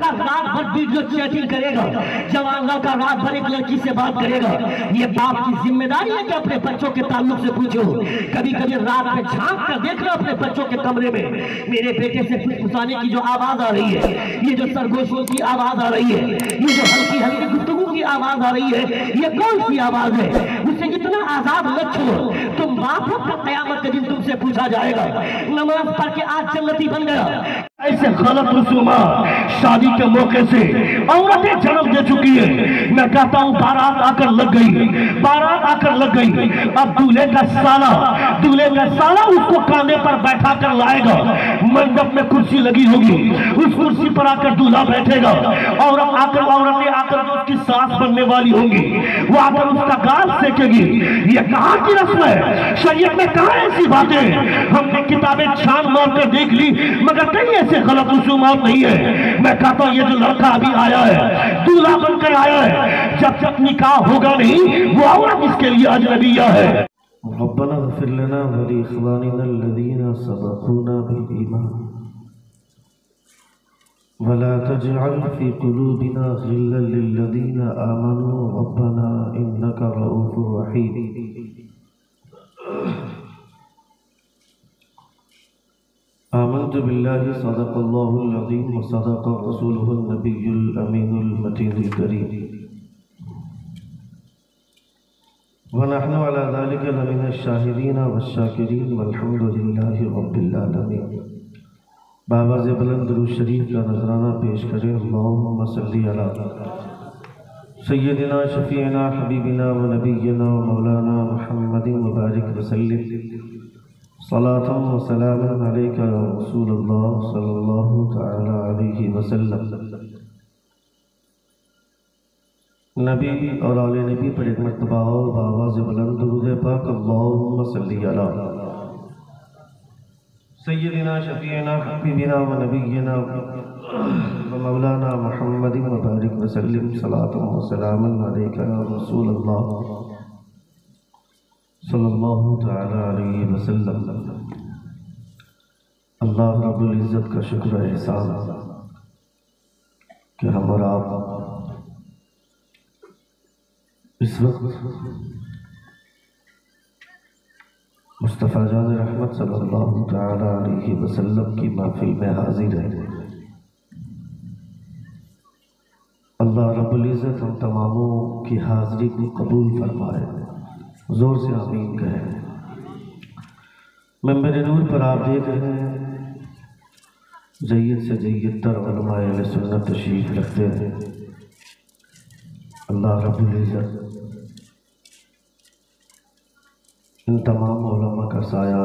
لڑکا رات بھر ویڈیو چیٹنگ کرے گا، جوان لڑکا رات بھر ایک لڑکی سے بات کرے گا، یہ باپ کی ذمہ داری ہے کہ اپنے بچوں کے تعلق سے پوچھو۔ کبھی کبھی رات میں جھانک کر دیکھ لو اپنے بچوں کے کمرے میں، میرے بیٹے سے پھسپھسانے کی جو آواز آ رہی ہے، یہ جو سرگوشیوں کی آواز آ رہی ہے، یہ جو ہلکی ہلکی گفتگو کی آواز آ رہی ہے، یہ کون سی آواز ہے؟ اسے اتنا آزاد مت چھوڑو، تم باپ ہو، قیامت کے دن تم سے پوچھا جائے گا نماز پڑھ کے آج جنتی بن گیا۔ ایسے غلط رسومات شادی کے موقع سے عورتیں جنم دے چکی ہیں۔ میں کہتا ہوں بارات آ کر لگ گئی، بارات آ کر لگ گئی، اب دولہے کا سالہ اس کو کاندھے پر بیٹھا کر لائے گا، منڈپ میں کرسی لگی ہوگی، اس کرسی پر آ کر دولہا بیٹھے گا، عورتیں آ کر جو اس کی ساس بننے والی ہوں گی وہ آ کر اس کا گال سیکے گی۔ یہ کہاں کی رسم ہے؟ شریعت میں کہاں ایسی باتیں؟ ہم نے کتابیں چھان مار کر دیکھ لی مگر کہیں ایسے غلط رسومات نہیں ہے۔ میں کہتا ہوں یہ جو لڑکا ابھی آیا ہے، دولہا بن کر آیا ہے، جب تک نکاح ہوگا نہیں وہ عورت اس کے لیے اجنبیہ ہے۔ ربنا اغفر لنا ولإخواننا الذين سبقونا بالإيمان ولا تجعل في قلوبنا غلا للذين آمنوا ربنا إنك رؤوف رحيم۔ آمنت بالله صدق الله العظيم وصدق رسوله النبي الأمين المتين الكريم ونحن على ذلك لمن الشاهدين والشاكرين والحمد لله رب العالمين۔ بآواز بلند درود شریف کا نذرانہ پیش کریں۔ اللہم صلی علی سیدنا شفیعنا حبیبنا و نبینا و مولانا محمد مبارک وسلم، صلاة و سلام علیکہ یا رسول اللہ صلی اللہ تعالی علیہ وسلم۔ نبی اور آل نبی پر ایک مرتبہ اور بآواز بلند درود پاک اللہم صلی علی سیدنا شفیعنا حبیبنا و نبینا و مولانا محمد مبارک وسلم، صلاۃ و سلام علیکہ یا رسول اللہ صلی اللہ تعالی علیہ وسلم۔ اللہ رب العزت کا شکر احسان کہ ہم اور آپ اس وقت مصطفیٰ جان رحمت صلی اللہ تعالی علیہ وسلم کی محفل میں حاضر ہے۔ اللہ رب العزت ہم تماموں کی حاضری کو قبول فرمائے، زور سے آمین کہیں۔ منبر نور پر آپ دیکھ رہے ہیں جید سے جید تر علماء اہل سنت تشریف رکھتے ہیں۔ اللہ رب العزت ان تمام علماء کا سایہ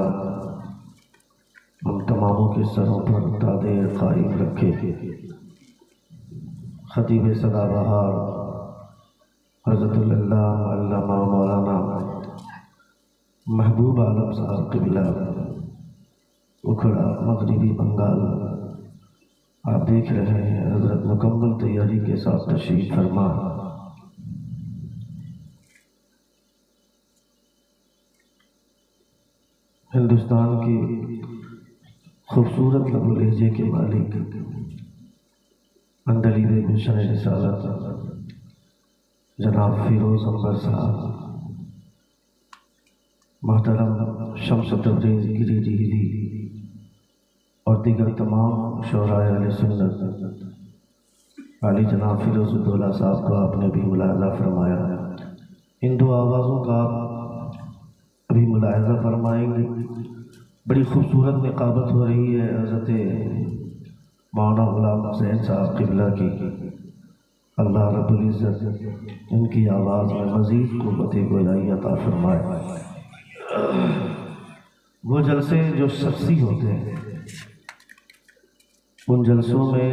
ہم تماموں کے سروں پر تا دیر قائم رکھے۔ خطیب سدا بہار حضرت اللہ علامہ مولانا محبوب عالم صاحب قبلہ اکھڑا مغربی بنگال، آپ دیکھ رہے ہیں حضرت مکمل تیاری کے ساتھ تشریف فرما۔ ہندوستان کی خوبصورت لب و لہجے کے مالک اندلیب گلشن رسالت جناب فیروز عنبر صاحب، محترم شمس تبریز گری ریحی اور دیگر تمام شعراء اہل سنت، عالی جناب فیروز الدولہ صاحب کو آپ نے بھی ملاحظہ فرمایا۔ ان دو آوازوں کا آپ ابھی ملاحظہ فرمائیں گے۔ بڑی خوبصورت نقابت ہو رہی ہے حضرت مولانا غلام حسین صاحب قبلہ کی۔ اللہ رب العزت ان کی آواز میں مزید قوت گویائی عطا فرمائے۔ وہ جلسے جو شخصی ہوتے ہیں ان جلسوں میں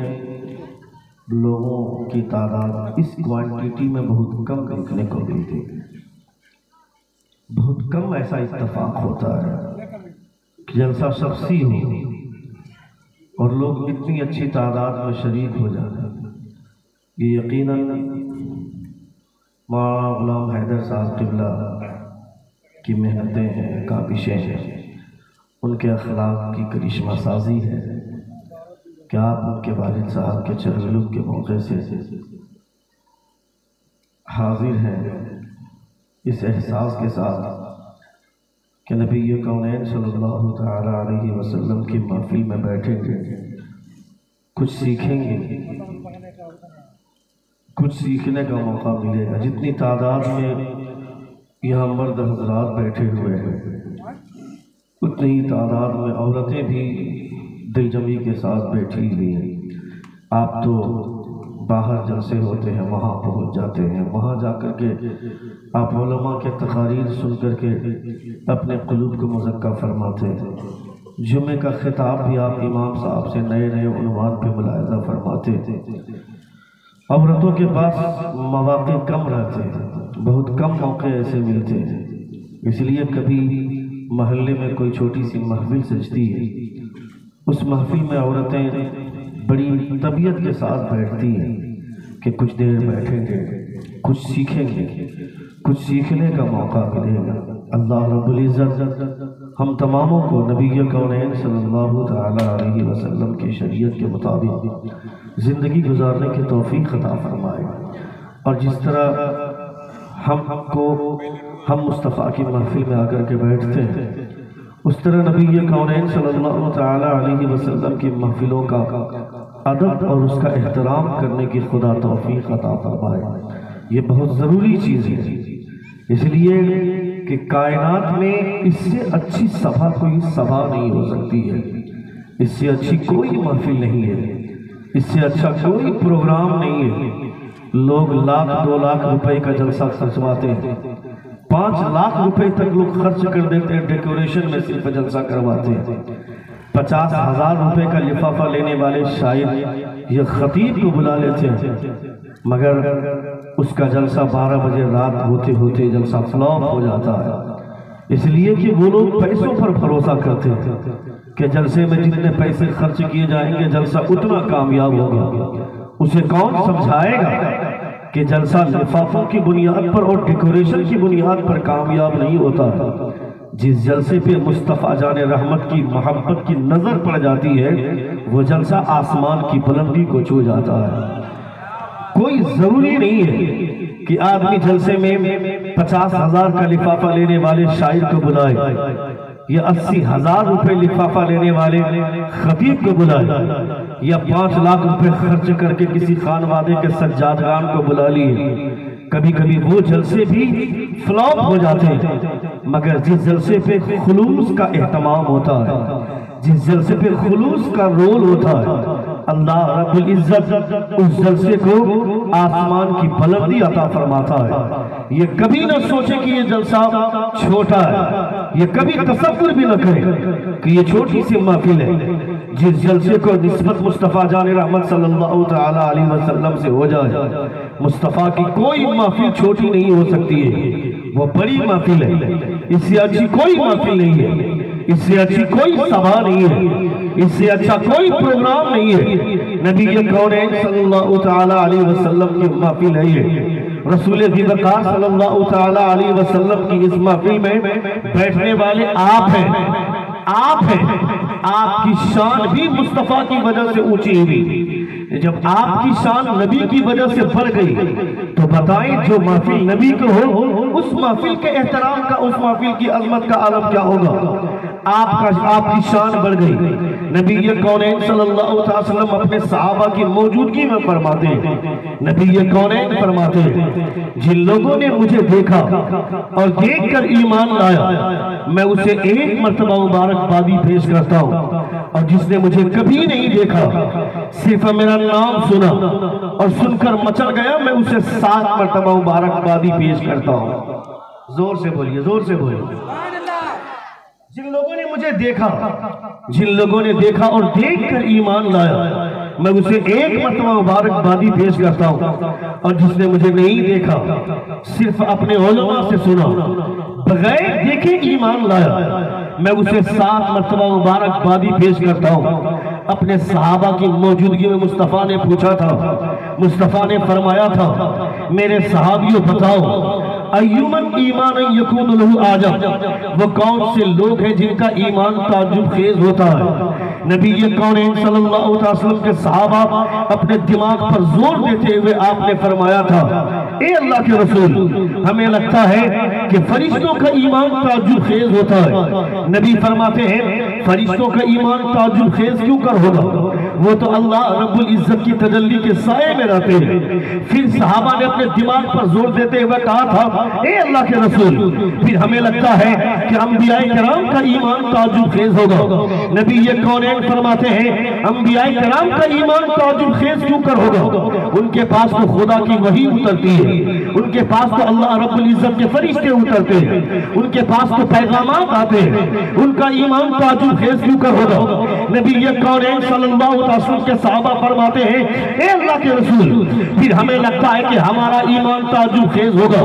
لوگوں کی تعداد اس کوانٹیٹی میں بہت کم دیکھنے کو ملتی ہے۔ بہت کم ایسا اتفاق ہوتا ہے کہ جلسہ شخصی ہو اور لوگ اتنی اچھی تعداد میں شریک ہو جاتے ہیں۔ یہ یقیناً مولانا غلام حیدر صاحب قبلہ کی محنتیں ہیں، کاوشیں ہیں، ان کے اخلاق کی کرشمہ سازی ہے۔ کہ آپ ان کے والد صاحب کے چہلم کے موقع سے حاضر ہیں اس احساس کے ساتھ کہ نبی کونین صلی اللہ تعالی علیہ وسلم کی محفل میں بیٹھیں گے، کچھ سیکھیں گے، کچھ سیکھنے کا موقع ملے گا۔ جتنی تعداد میں یہاں مرد حضرات بیٹھے ہوئے ہیں، اتنی ہی تعداد میں عورتیں بھی دل جمی کے ساتھ بیٹھی ہوئی ہیں۔ آپ تو باہر جلسے ہوتے ہیں وہاں پہنچ جاتے ہیں، وہاں جا کر کے آپ علماء کے تقاریر سن کر کے اپنے قلوب کو مزکہ فرماتے ہیں۔ جمعے کا خطاب بھی آپ امام صاحب سے نئے نئے عنوان پہ ملاحظہ فرماتے ہیں۔ عورتوں کے پاس مواقع کم رہتے ہیں، بہت کم موقع ایسے ملتے ہیں، اس لیے کبھی محلے میں کوئی چھوٹی سی محفل سجتی ہے، اس محفل میں عورتیں بڑی طبیعت کے ساتھ بیٹھتی ہیں کہ کچھ دیر بیٹھیں گے، کچھ سیکھیں گے، کچھ سیکھنے کا موقع ملے گا۔ اللہ رب العزت ہم تماموں کو نبی کونین صلی اللہ تعالی علیہ وسلم کی شریعت کے مطابق زندگی گزارنے کی توفیق عطا فرمائے، اور جس طرح ہم مصطفیٰ کی محفل میں آ کر کے بیٹھتے ہیں، اس طرح نبی کونین صلی اللہ تعالی علیہ وسلم کی محفلوں کا ادب اور اس کا احترام کرنے کی خدا توفیق عطا فرمائے۔ یہ بہت ضروری چیز ہے، اس لیے کہ کائنات میں اس سے اچھی سبھا کوئی سبھا نہیں ہو سکتی ہے، اس سے اچھی کوئی محفل نہیں ہے، اس سے اچھا کوئی پروگرام نہیں ہے۔ لوگ 1,00,000 2,00,000 روپے کا جلسہ خرچواتے ہیں، 5 لاکھ روپے تک لوگ خرچ کر دیتے ہیں ڈیکوریشن میں، صرف جلسہ کرواتے ہیں۔ 50,000 روپے کا لفافہ لینے والے شاعر یہ خطیب کو بلا لیتے ہیں، مگر اس کا جلسہ 12 بجے رات ہوتے ہوتے جلسہ فلاپ ہو جاتا ہے، اس لیے کہ وہ لوگ پیسوں پر بھروسہ کرتے ہیں کہ جلسے میں جتنے پیسے خرچ کیے جائیں گے جلسہ اتنا کامیاب ہوگا۔ اسے کون سمجھائے گا کہ جلسہ لفافوں کی بنیاد پر اور ڈیکوریشن کی بنیاد پر کامیاب نہیں ہوتا ہے۔ جس جلسے پہ مصطفیٰ جان رحمت کی محبت کی نظر پڑ جاتی ہے، وہ جلسہ آسمان کی بلندی کو چھو جاتا ہے۔ کوئی ضروری نہیں ہے کہ آدمی جلسے میں 50,000 کا لفافہ لینے والے شاعر کو بلائے یا 80,000 روپے لفافہ لینے والے خطیب کو بلائے یا 5 لاکھ روپے خرچ کر کے کسی خانوادے کے سجادگان کو بلا لیے۔ کبھی کبھی وہ جلسے بھی فلاپ ہو جاتے ہیں، مگر جس جلسے پہ خلوص کا اہتمام ہوتا ہے، جس جلسے پہ خلوص کا رول ہوتا ہے، اللہ رب العزت اس جلسے کو آسمان کی بلندی عطا فرماتا ہے۔ یہ کبھی نہ سوچے کہ یہ جلسہ چھوٹا ہے، یہ کبھی تصور بھی نہ کرے کہ یہ چھوٹی سی محفل ہے۔ جس جلسے کو نسبت مصطفیٰ جان رحمت صلی اللہ تعالی علیہ وسلم سے ہو جائے، مصطفیٰ کی کوئی محفل چھوٹی نہیں ہو سکتی ہے، وہ بڑی محفل ہے۔ اس سے اچھی کوئی محفل نہیں ہے، اس سے اچھی کوئی سبھا نہیں ہے، اس سے اچھا کوئی پروگرام نہیں ہے۔ نبی کونین صلی اللہ تعالی علیہ وسلم کی محفل ہے یہ، رسول وقار صلی اللہ تعالی علیہ وسلم کی اس محفل میں بیٹھنے والے آپ ہیں، آپ ہیں۔ آپ کی شان بھی مصطفیٰ کی وجہ سے اونچی ہوئی۔ جب آپ کی شان نبی کی وجہ سے بڑھ گئی تو بتائیں جو محفل نبی کو ہو، اس محفل کے احترام کا، اس محفل کی عظمت کا عالم کیا ہوگا۔ آپ کی شان بڑھ گئی۔ نبی کونین صلی اللہ علیہ وسلم اپنے صحابہ کی موجودگی میں فرماتے ہیں، نبی کونین فرماتے ہیں، جن لوگوں نے مجھے دیکھا اور دیکھ کر ایمان لایا، میں اسے ایک مرتبہ مبارکبادی پیش کرتا ہوں، اور جس نے مجھے کبھی نہیں دیکھا، صرف میرا نام سنا اور سن کر مچل گیا، میں اسے 7 مرتبہ مبارکبادی پیش کرتا ہوں۔ زور سے بولیے، زور سے بولیے۔ جن لوگوں نے مجھے دیکھا، جن لوگوں نے دیکھا اور دیکھ کر ایمان لایا، میں اسے ایک مرتبہ مبارکبادی پیش کرتا ہوں، اور جس نے مجھے نہیں دیکھا، صرف اپنے علماء سے سنا، بغیر دیکھے ایمان لایا، میں اسے 7 مرتبہ مبارکبادی پیش کرتا ہوں۔ اپنے صحابہ کی موجودگی میں مصطفیٰ نے پوچھا تھا، مصطفیٰ نے فرمایا تھا، میرے صحابیوں بتاؤ، ایومن ایمان یکون لہو آجب، وہ کون سے لوگ ہیں جن کا ایمان تعجب خیز ہوتا ہے۔ نبی کونین صلی اللہ علیہ وسلم کے صحابہ اپنے دماغ پر زور دیتے ہوئے آپ نے فرمایا تھا، اے اللہ کے رسول، ہمیں لگتا ہے کہ فرشتوں کا ایمان تعجب خیز ہوتا ہے۔ نبی فرماتے ہیں فرشتوں کا ایمان تعجب خیز کیوں کر ہوگا؟ وہ تو اللہ رب العزت کی تجلی کے سائے میں رہتے ہیں۔ پھر صحابہ نے اپنے دماغ پر زور دیتے ہوئے کہا تھا، اے اللہ کے رسول، پھر ہمیں لگتا ہے کہ انبیاء کرام کا ایمان تعجب خیز ہوگا۔ نبی کونین فرماتے ہیں انبیاء کرام کا ایمان تعجب خیز کیوں کر ہوگا؟ ان کے پاس تو خدا کی وحی اترتی ہے، ان کے پاس تو اللہ رب العزت کے فرشتے اترتے ہیں، ان کے پاس تو پیغامات آتے ہیں، ان کا ایمان تعجب خیز کیوں کر ہوگا؟ نبی کونین صلی اللہ علیہ وسلم کے صحابہ فرماتے ہیں، اے اللہ کے رسول، پھر ہمیں لگتا ہے کہ ہمارا ایمان تعجب خیز ہوگا۔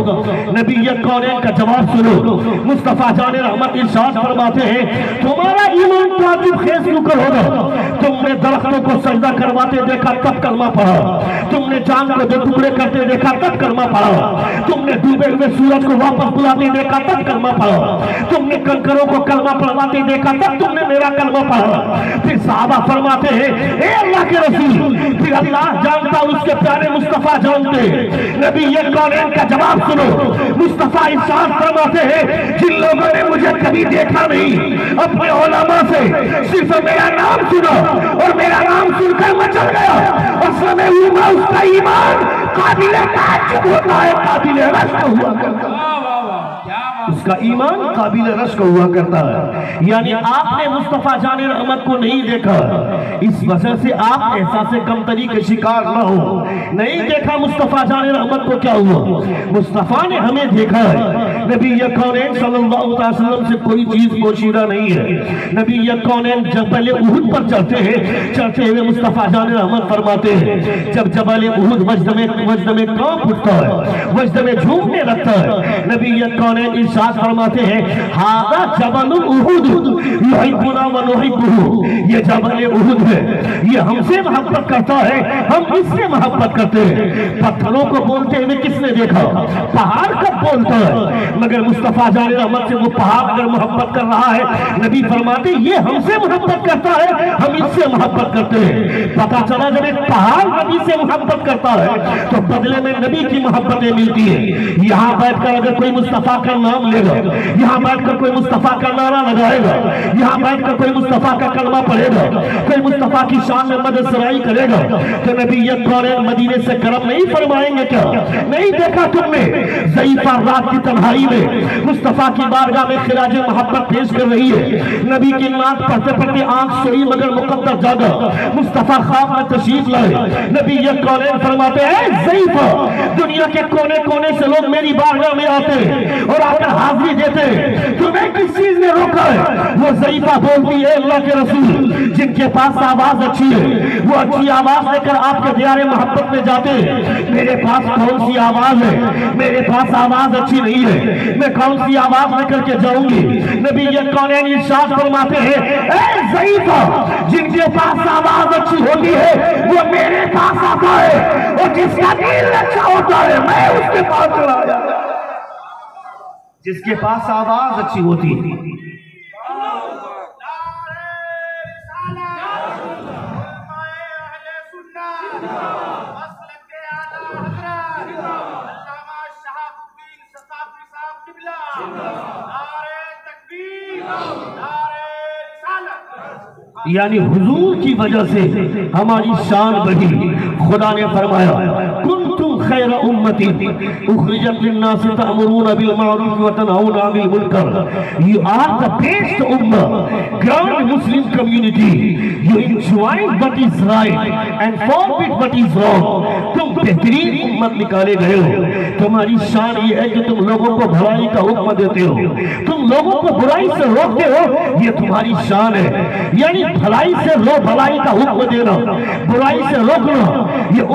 نبی کونین کا جواب سنو، مصطفیٰ جان رحمت ارشاد فرماتے ہیں تمہارا ایمان تعجب خیز کیوں کر ہوگا؟ تم نے درختوں کو سجدہ کرواتے دیکھا تب کلمہ پڑھا، تم نے چاند کو دو ٹکڑے کرتے دیکھا تب کلمہ پڑھا، تم نے ڈوبے ہوئے سورج کو واپس بلاتے دیکھا تب کلمہ پڑھا، تم نے کنکروں کو کلمہ پڑھواتے دیکھا تب تم نے میرا کلمہ پڑھا۔ پھر صحابہ فرماتے ہیں اے اللہ کے رسول، پھر اللہ جانتا اس کے پیارے مصطفیٰ جانتے۔ نبی کونین کا جواب سنو، مصطفیٰ ارشاد فرماتے ہیں جن لوگوں نے مجھے کبھی دیکھا نہیں اپنے علماء سے صرف میرا نام سنا اور میرا نام سن کر مچل گیا، اصل میں اس کا ایمان قابل تعجب ہوتا ہے، قابل رشک ہوا کرتا ہے، اس کا ایمان قابل رشک ہوا کرتا ہے۔ یعنی آپ نے مصطفیٰ جان رحمت کو نہیں دیکھا، اس وجہ سے آپ احساس کمتری کے شکار نہ ہو۔ نہیں دیکھا مصطفیٰ جان رحمت کو، کیا ہوا؟ مصطفیٰ نے ہمیں دیکھا ہے۔ نبی کونین صلی اللہ علیہ وسلم سے کوئی چیز پوشیدہ نہیں ہے۔ نبی کونین جبل احد پر چڑھتے ہیں، چڑھتے ہوئے مصطفیٰ جان رحمت فرماتے ہیں جب جبل احد وجد میں کانپ اٹھتا ہے، وجد میں جھومنے لگتا ہے، نبی کونین ارشاد فرماتے ہیں ھذا جبل احد یحبنا ونحبہ، یہ جبل احد ہے، یہ ہم سے محبت کرتا ہے، ہم اس سے محبت کرتے ہیں۔ پتھروں کو بولتے ہوئے کس نے دیکھا؟ پہاڑ کب بولتا ہے؟ مگر مصطفیٰ جان رحمت سے وہ پہاڑ اگر محبت کر رہا ہے، نبی فرماتے یہ ہم سے محبت کرتا ہے، ہم اس سے محبت کرتے ہیں۔ پتا چلا جب ایک پہاڑ نبی سے محبت کرتا ہے تو بدلے میں نبی کی محبتیں ملتی ہیں۔ یہاں بیٹھ کر اگر کوئی مصطفیٰ کا نام لے گا، یہاں بیٹھ کر کوئی مصطفیٰ کا نعرہ لگائے گا، یہاں بیٹھ کر کوئی مصطفیٰ کا کلمہ پڑھے گا، کوئی مصطفیٰ کی شان میں مدد سرائی کرے گا، تو نبی کونین مدینے سے کرم نہیں فرمائیں گے؟ کیا نہیں دیکھا تم نے ضعیفہ رات کی تنہائی میں مصطفیٰ کی بارگاہ میں خراج محبت پیش کر رہی ہے، نبی کی نعت پڑھتے پڑھتے آنکھ سوئی مگر مقدر جاگا، مصطفیٰ خواب میں تشریف لائے، نبی کونین فرماتے ہیں ضعیفہ دنیا کے کونے کونے سے لوگ میری بارگاہ میں آتے اور آ کر حاضری دیتے، تمہیں کس چیز نے روکا ہے؟ وہ ضعیفہ بولتی ہے اللہ کے رسول جن کے پاس آواز اچھی ہے وہ اچھی آواز لے کر آپ کے دیار محبت میں جاتے ہیں، میرے پاس کون سی آواز ہے؟ میرے پاس آواز اچھی نہیں ہے، میں کون سی آواز لے کر کے جاؤں گی؟ نبی کونین ارشاد فرماتے ہیں اے ضعیفہ جن کے پاس آواز اچھی ہوتی ہے وہ میرے پاس آتا ہے، اور جس کا دل اچھا ہوتا ہے میں اس کے پاس چلا جاتا ہوں۔ جس کے پاس آواز اچھی ہوتی ہے یعنی حضور کی وجہ سے ہماری شان بڑھی۔ خدا نے فرمایا کنتم خیر امتی اخرجت للناس تأمرون بالمعروف وتنہون عن المنکر، you are the best ummah, grand Muslim community, you enjoy what is right and forbid what is wrong۔ تم بہترین امت نکالے گئے ہو، تمہاری شان یہ ہے کہ تم لوگوں کو بھلائی کا حکم دیتے ہو، تم لوگوں کو برائی سے روکتے ہو، یہ تمہاری شان ہے۔ یعنی بھلائی سے بھلائی کا حکم دینا، برائی سے روکنا، یہ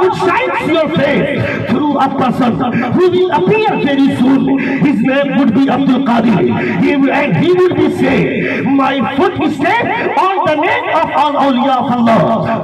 would shine your face through a person who will appear very soon. His name would be Abdul Qadir. And he would be saying, my foot is stayed on the neck of all awliya of Allah.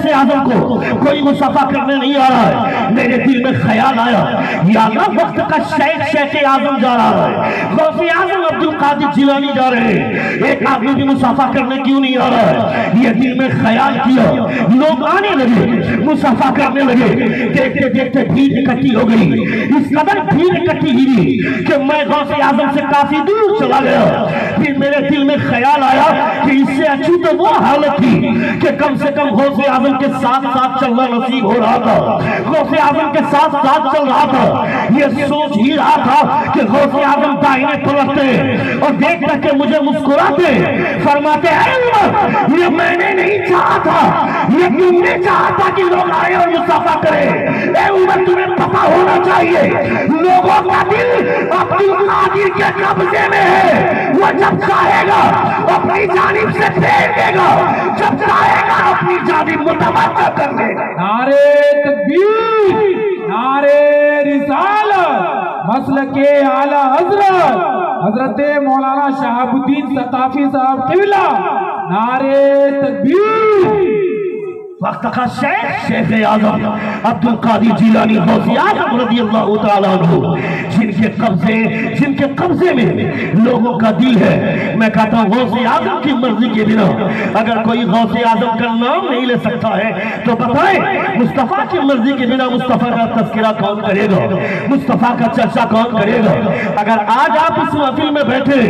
غوث اعظم کو کوئی مصافحہ کرنے نہیں آ رہا ہے، میرے دل میں خیال آیا یا اللہ وقت کا شیخ اعظم جا رہا ہے، غوث اعظم عبد القادر جیلانی جا رہے ہیں، ایک آدمی بھی مصافحہ کرنے کیوں نہیں آ رہا ہے؟ یہ دل میں خیال کیا، لوگ آنے لگے، مصافحہ کرنے لگے، دیکھتے دیکھتے بھیڑ اکٹھی ہو گئی، اس قدر بھیڑ اکٹھی ہوئی کہ میں غوث اعظم سے کافی دور چلا گیا۔ پھر میرے دل میں خیال آیا کہ اس سے اچھی تو وہ حالت تھی کہ کم سے کم غوث اعظم کے ساتھ ساتھ چلنا نصیب ہو رہا تھا، غوث اعظم کے ساتھ ساتھ چل رہا تھا۔ یہ سوچ ہی رہا تھا کہ غوث اعظم دائیں پلٹتے اور دیکھ کر کے مجھے مسکراتے، فرماتے اے عمر یہ میں نے نہیں چاہا تھا، یہ تم نے چاہا تھا کہ لوگ آئے اور مصافحہ کرے۔ اے عمر تمہیں پتہ ہونا چاہیے لوگوں کا دل عبد القادر کے قبضے میں ہے، وہ جب چاہے گا اپنی جانب سے پھیر دے گا، جب چاہے گا اپنی جانب متوجہ کر دے گا۔ نعرے تکبیر، نعرے رسالت، مسلک اعلیٰ حضرت مولانا شہاب الدین ثقافی صاحب قبلہ، نعرے تکبیر۔ وقت کا شیخ اعظم عبد القادر جیلانی غوث اعظم رضی اللہ تعالیٰ عنہ، جن کے قبضے میں لوگوں کا دل ہے۔ میں کہتا ہوں غوث اعظم کی مرضی کے بنا اگر کوئی غوث اعظم کا نام نہیں لے سکتا ہے تو بتائیں مصطفیٰ کی مرضی کے بنا مصطفیٰ کا تذکرہ کون کرے گا، مصطفیٰ کا چرچا کون کرے گا؟ اگر آج آپ اس محفل میں بیٹھے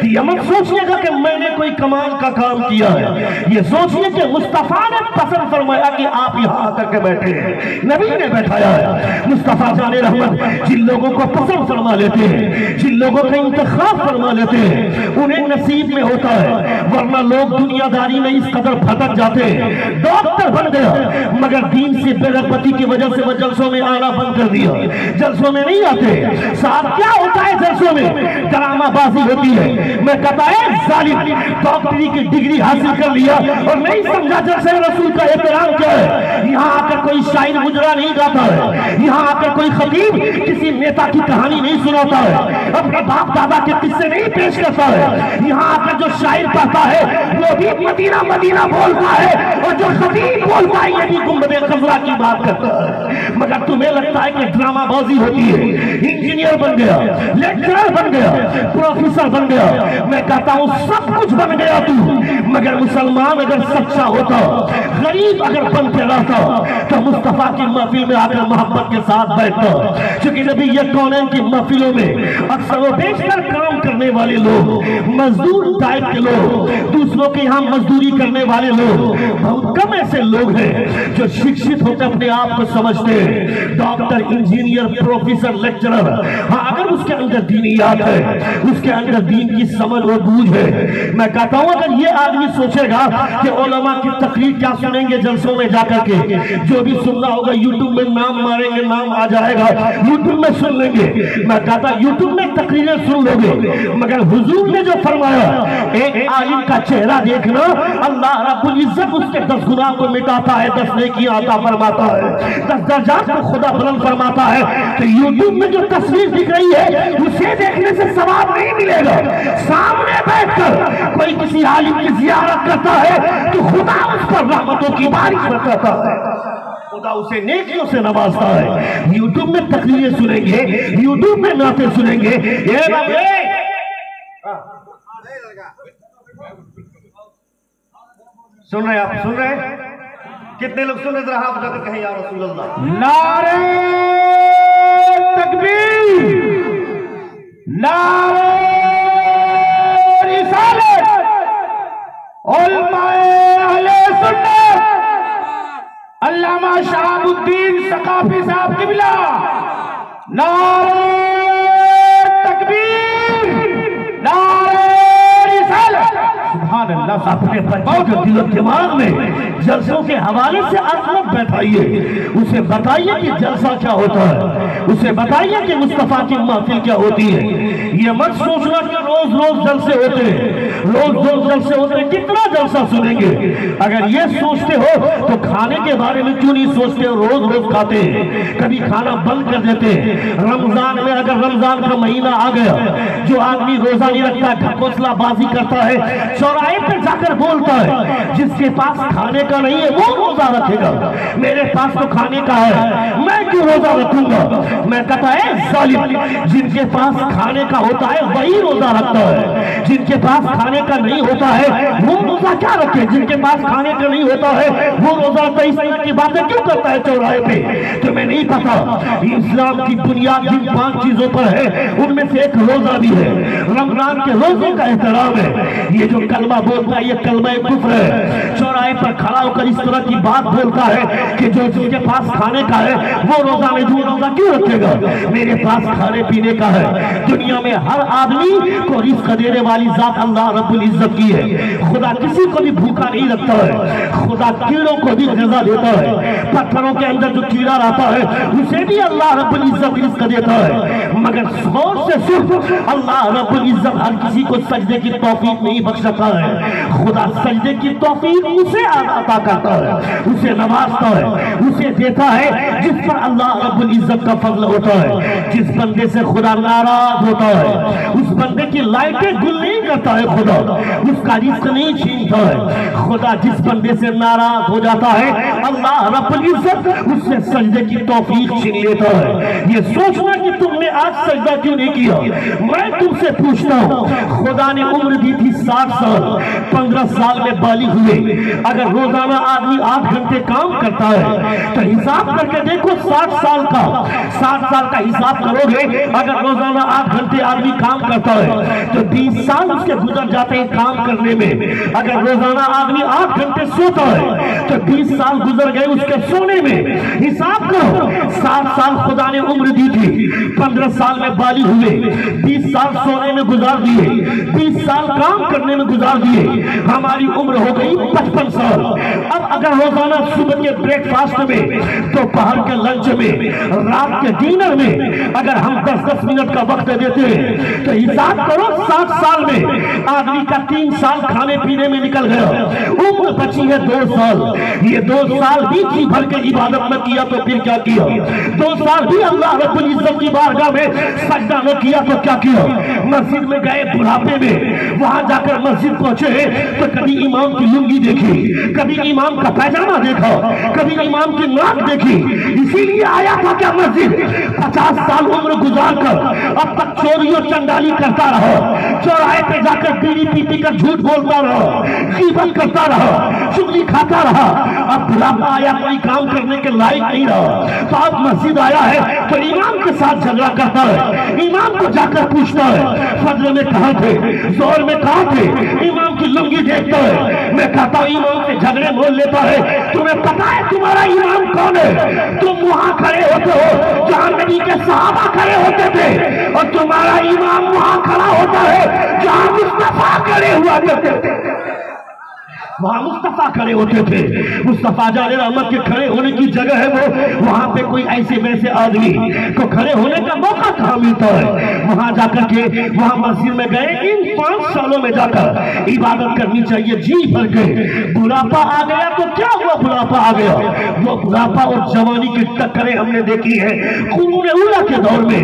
تو یہ مت سوچیے گا کہ میں نے کوئی کمال کا کام کیا ہے، یہ سوچیے کہ مصطفیٰ نے پسند فرمایا کہ آپ یہاں آ کر کے بیٹھے ہیں، نبی نے بیٹھایا ہے۔ مصطفیٰ جان رحمت جن لوگوں کو پسند فرما لیتے ہیں، جن لوگوں کا انتخاب فرما لیتے ہیں، انہیں نصیب میں ہوتا ہے، ورنہ لوگ دنیا داری میں اس قدر بھٹک جاتے ہیں۔ ڈاکٹر بن گیا مگر دین سے بے رغبتی کی وجہ سے وہ جلسوں میں آنا بند کر دیا، جلسوں میں نہیں آتے۔ صاحب کیا ہوتا ہے جلسوں میں؟ ڈرامہ بازی ہوتی ہے۔ میں کہتا ہے ظالم ڈاکٹری کی ڈگری حاصل کر لیا اور نہیں سمجھا جلسے رسول کا احترام کیا ہے۔ یہاں آ کر کوئی شاعر مجرا نہیں گاتا ہے، یہاں آ کر کوئی خطیب کسی نیتا کی کہانی نہیں سناتا ہے، اپنے باپ دادا کے قصے نہیں پیش کرتا ہے۔ یہاں آ کر جو شاعر پڑھتا ہے وہ بھی مدینہ مدینہ بولتا ہے اور جو خطیب بولتا ہے یہ بھی گنبد خضرا کی بات کرتا ہے۔ مگر تمہیں لگتا ہے کہ ڈرامہ بازی ہوتی ہے۔ انجینئر بن گیا، لیکچرر بن گیا، پروفیسر بن گیا، میں کہتا ہوں سب کچھ بن گیا تو، مگر مسلمان اگر سچا ہوتا، غریب اگر بن کے رہتا تو مصطفیٰ کی محفل میں آ کر محبت کے ساتھ بیٹھتا۔ چونکہ نبی یہ کونین کی محفلوں میں اکثر و بیشتر کام کرنے والے لوگ، مزدور ٹائپ کے لوگ، دوسروں کے یہاں مزدوری کرنے والے لوگ، بہت کم ایسے لوگ ہیں جو شکشت ہوتے اپنے آپ کو سمجھتے ہیں، ڈاکٹر، انجینئر، پروفیسر، لیکچرر۔ ہاں اگر اس کے اندر دینیات ہے، اس کے اندر دین کی سمجھ و بوجھ ہے، میں کہتا ہوں اگر یہ آدمی سوچے گا کہ علماء کی تقریر کیا سنیں گے جلسوں میں جا کر کے، جو بھی سننا ہوگا یوٹیوب میں نام ماریں گے، نام آ جائے گا، یوٹیوب میں سن لیں گے۔ میں کہتا یوٹیوب میں تقریریں سن لو گے، مگر حضور نے جو فرمایا ایک عالم کا چہرہ دیکھنا، اللہ رب العزت اس کے 10 گناہ کو مٹاتا ہے، 10 نیکیاں عطا فرماتا ہے، 10 درجات کو خدا بلند فرماتا ہے۔ تو یوٹیوب میں جو تصویر دکھ رہی ہے اسے دیکھنے سے ثواب نہیں ملے گا، سامنے بیٹھ کر کوئی کسی عالم کی زیارت کرتا ہے تو خدا اس پر رحمتوں کی بارش برساتا ہے، خدا اسے نیکیوں سے نوازتا ہے۔ یوٹیوب میں تقریریں سنیں گے، یوٹیوب میں نعتیں سنیں گے، سن رہے آپ سن رہے کتنے لوگ سن رہے ذرا ہاتھ اٹھا کر کہیں یا رسول اللہ۔ نعرے تکبیر، نعرے رسالت، علماء اہل سنت، علامہ شہاب الدین ثقافی صاحب قبلہ، نعرے تکبیر، نعرے رسالت۔ سبحان اللہ، اپنے بچوں کے دل و دماغ میں جلسوں کے حوالے سے عظمت بیٹھائیے، اسے بتائیے کہ جلسہ کیا ہوتا ہے، اسے بتائیے کہ مصطفیٰ کی محفل کیا ہوتی ہے۔ یہ مت سوچنا کہ روز روز جلسے ہوتے ہیں، روز روز جلسے ہوتے ہیں، کتنا جلسہ سنیں گے؟ اگر یہ سوچتے ہو تو کھانے کے بارے میں کیوں نہیں سوچتے؟ روز روز کھاتے ہیں، کبھی کھانا بند کر دیتے ہیں۔ رمضان میں اگر رمضان کا مہینہ آ گیا، جو آدمی روزہ نہیں رکھتا، ڈھکوسلا بازی کرتا ہے، چوراہے پہ جا کر بولتا ہے جس کے پاس کھانے کا نہیں ہے وہ روزہ رکھے گا، میرے پاس تو کھانے کا ہے، میں کیوں روزہ رکھوں گا؟ میں کہتا ہے ظالم، جن کے پاس کھانے کا ہوتا ہے وہی روزہ رکھتا ہے، جن کے پاس کھانے کا نہیں ہوتا ہے وہ روزہ کیا رکھے؟ جن کے پاس کھانے کا نہیں ہوتا ہے وہ روزہ رکھتا ہے، اس طرح کی باتیں کیوں کرتا ہے چوراہے پہ؟ تمہیں نہیں پتا اسلام کی بنیاد جن 5 چیزوں پر ہے ان میں سے ایک روزہ بھی ہے۔ رمضان کے روزے کا احترام ہے۔ یہ جو کلمہ بولتا ہے یہ کلمہ کفر ہے، چوراہے پر کھڑا ہو کر اس طرح کی بات بولتا ہے کہ جو جن کے پاس کھانے کا ہے وہ روزہ میں جو روزہ کیوں رکھے گا؟ میرے پاس کھانے پینے کا ہے۔ دنیا میں ہر آدمی کو رزق دینے والی ذات اللہ رب العزت کی ہے۔ خدا کسی کو بھی بھوکا نہیں رکھتا ہے، خدا کیڑوں کو بھی غذا دیتا ہے، پتھروں کے اندر جو کیڑا رہتا ہے اسے بھی اللہ رب العزت رزق دیتا ہے، مگر غور سے صرف اللہ رب العزت ہر کسی کو سجدے کی توفیق نہیں بخشتا ہے۔ خدا سجدے کی توفیق اسے عطا کرتا ہے، اسے نوازتا ہے، اسے دیتا ہے جس پر اللہ رب العزت کا فضل ہوتا ہے۔ جس بندے سے خدا ناراض ہوتا ہے اس بندے کی لائٹیں گل نہیں کرتا ہے، خدا اس کا رزق نہیں چھینتا ہے۔ خدا جس بندے سے ناراض ہو جاتا ہے اللہ رب العزت اس سے سجدے کی توفیق چھین لیتا ہے۔ یہ سوچنا کہ تم نے آج سجدہ کیوں نہیں کیا، میں تم سے پوچھتا ہوں، خدا نے عمر دی تھی 60 سال، 15 سال میں بالغ ہوئے، اگر روزانہ آدمی 8 گھنٹے کام کرتا ہے تو حساب کر کے دیکھو 60 سال کا حساب کرو گے، اگر روزانہ 8 گھنٹے آدمی کام کرتا ہے تو 20 سال اس کے گزر جاتے ہیں کام کرنے میں۔ اگر روزانہ آدمی 8 گھنٹے سوتا ہے تو 20 سال گزر گئے اس کے سونے میں۔ حساب کرو، 60 سال خدا نے عمر دی تھی، 15 سال میں بالغ ہوئے، 20 سال سونے میں گزار دیے، 20 سال کام کرنے میں گزار دیے، ہماری عمر ہو گئی 55 سال۔ اب اگر روزانہ صبح کے بریک فاسٹ میں، دوپہر کے لنچ میں، رات کے ڈنر میں اگر ہم 10-10 منٹ کا وقت دیتے ہیں تو حساب کرو 60 سال میں آدمی کا 3 سال کھانے پینے میں نکل گیا، عمر بچی ہے 2 سال۔ یہ 2 سال بھی جی بھر کے عبادت نہ کیا تو پھر کیا کیا؟ 2 سال بھی اللہ رب العزت کی بارگاہ میں سجدہ نہ کیا تو کیا کیا؟ مسجد میں گئے بڑھاپے میں، وہاں جا کر مسجد پہنچے تو کبھی امام کی لنگی دیکھی، کبھی امام کا پیجامہ دیکھا، کبھی امام کی ناک دیکھی۔ اسی لیے آیا تھا کیا مسجد؟ 50 سال عمر گزار کر اب تک چوری اور چنڈالی کرتا رہا، چوراہے پہ جا کر بیڑی پی کر جھوٹ بولتا رہا، غیبت کرتا رہا، چغلی کھاتا رہا، اب بڑھاپا آیا کوئی کام کرنے کے لائق نہیں رہا تو اب مسجد آیا ہے تو امام کے ساتھ جھگڑا کرتا ہے، امام کو جا کر پوچھتا ہے فجر میں کہاں تھے، ظہر میں کہاں تھے، امام کی لنگی دیکھتا ہے۔ میں کہتا ہوں امام سے جھگڑے مول لیتا ہے، تمہیں پتا ہے تمہارا امام کون ہے؟ تم وہاں کھڑے ہوتے ہو جہاں نبی کے صحابہ کھڑے ہوتے تھے، اور تمہارا امام وہاں کھڑا ہوتا ہے جہاں مصطفیٰ کھڑے ہوا کرتے تھے۔ وہاں مصطفیٰ کھڑے ہوتے تھے، مصطفیٰ جان رحمت کے کھڑے ہونے کی جگہ ہے وہ، وہاں پہ کوئی ایسے ویسے آدمی کو کھڑے ہونے کا موقع کہاں ملتا ہے؟ وہاں جا کر کے وہاں مسجد میں گئے، ان 5 سالوں میں جا کر عبادت کرنی چاہیے، جی بھر کے۔ بڑھاپا آ گیا تو کیا ہوا؟ بڑھاپا آ گیا، وہ بڑھاپا اور جوانی کی ٹکریں ہم نے دیکھی ہے قرون اولیٰ کے دور میں۔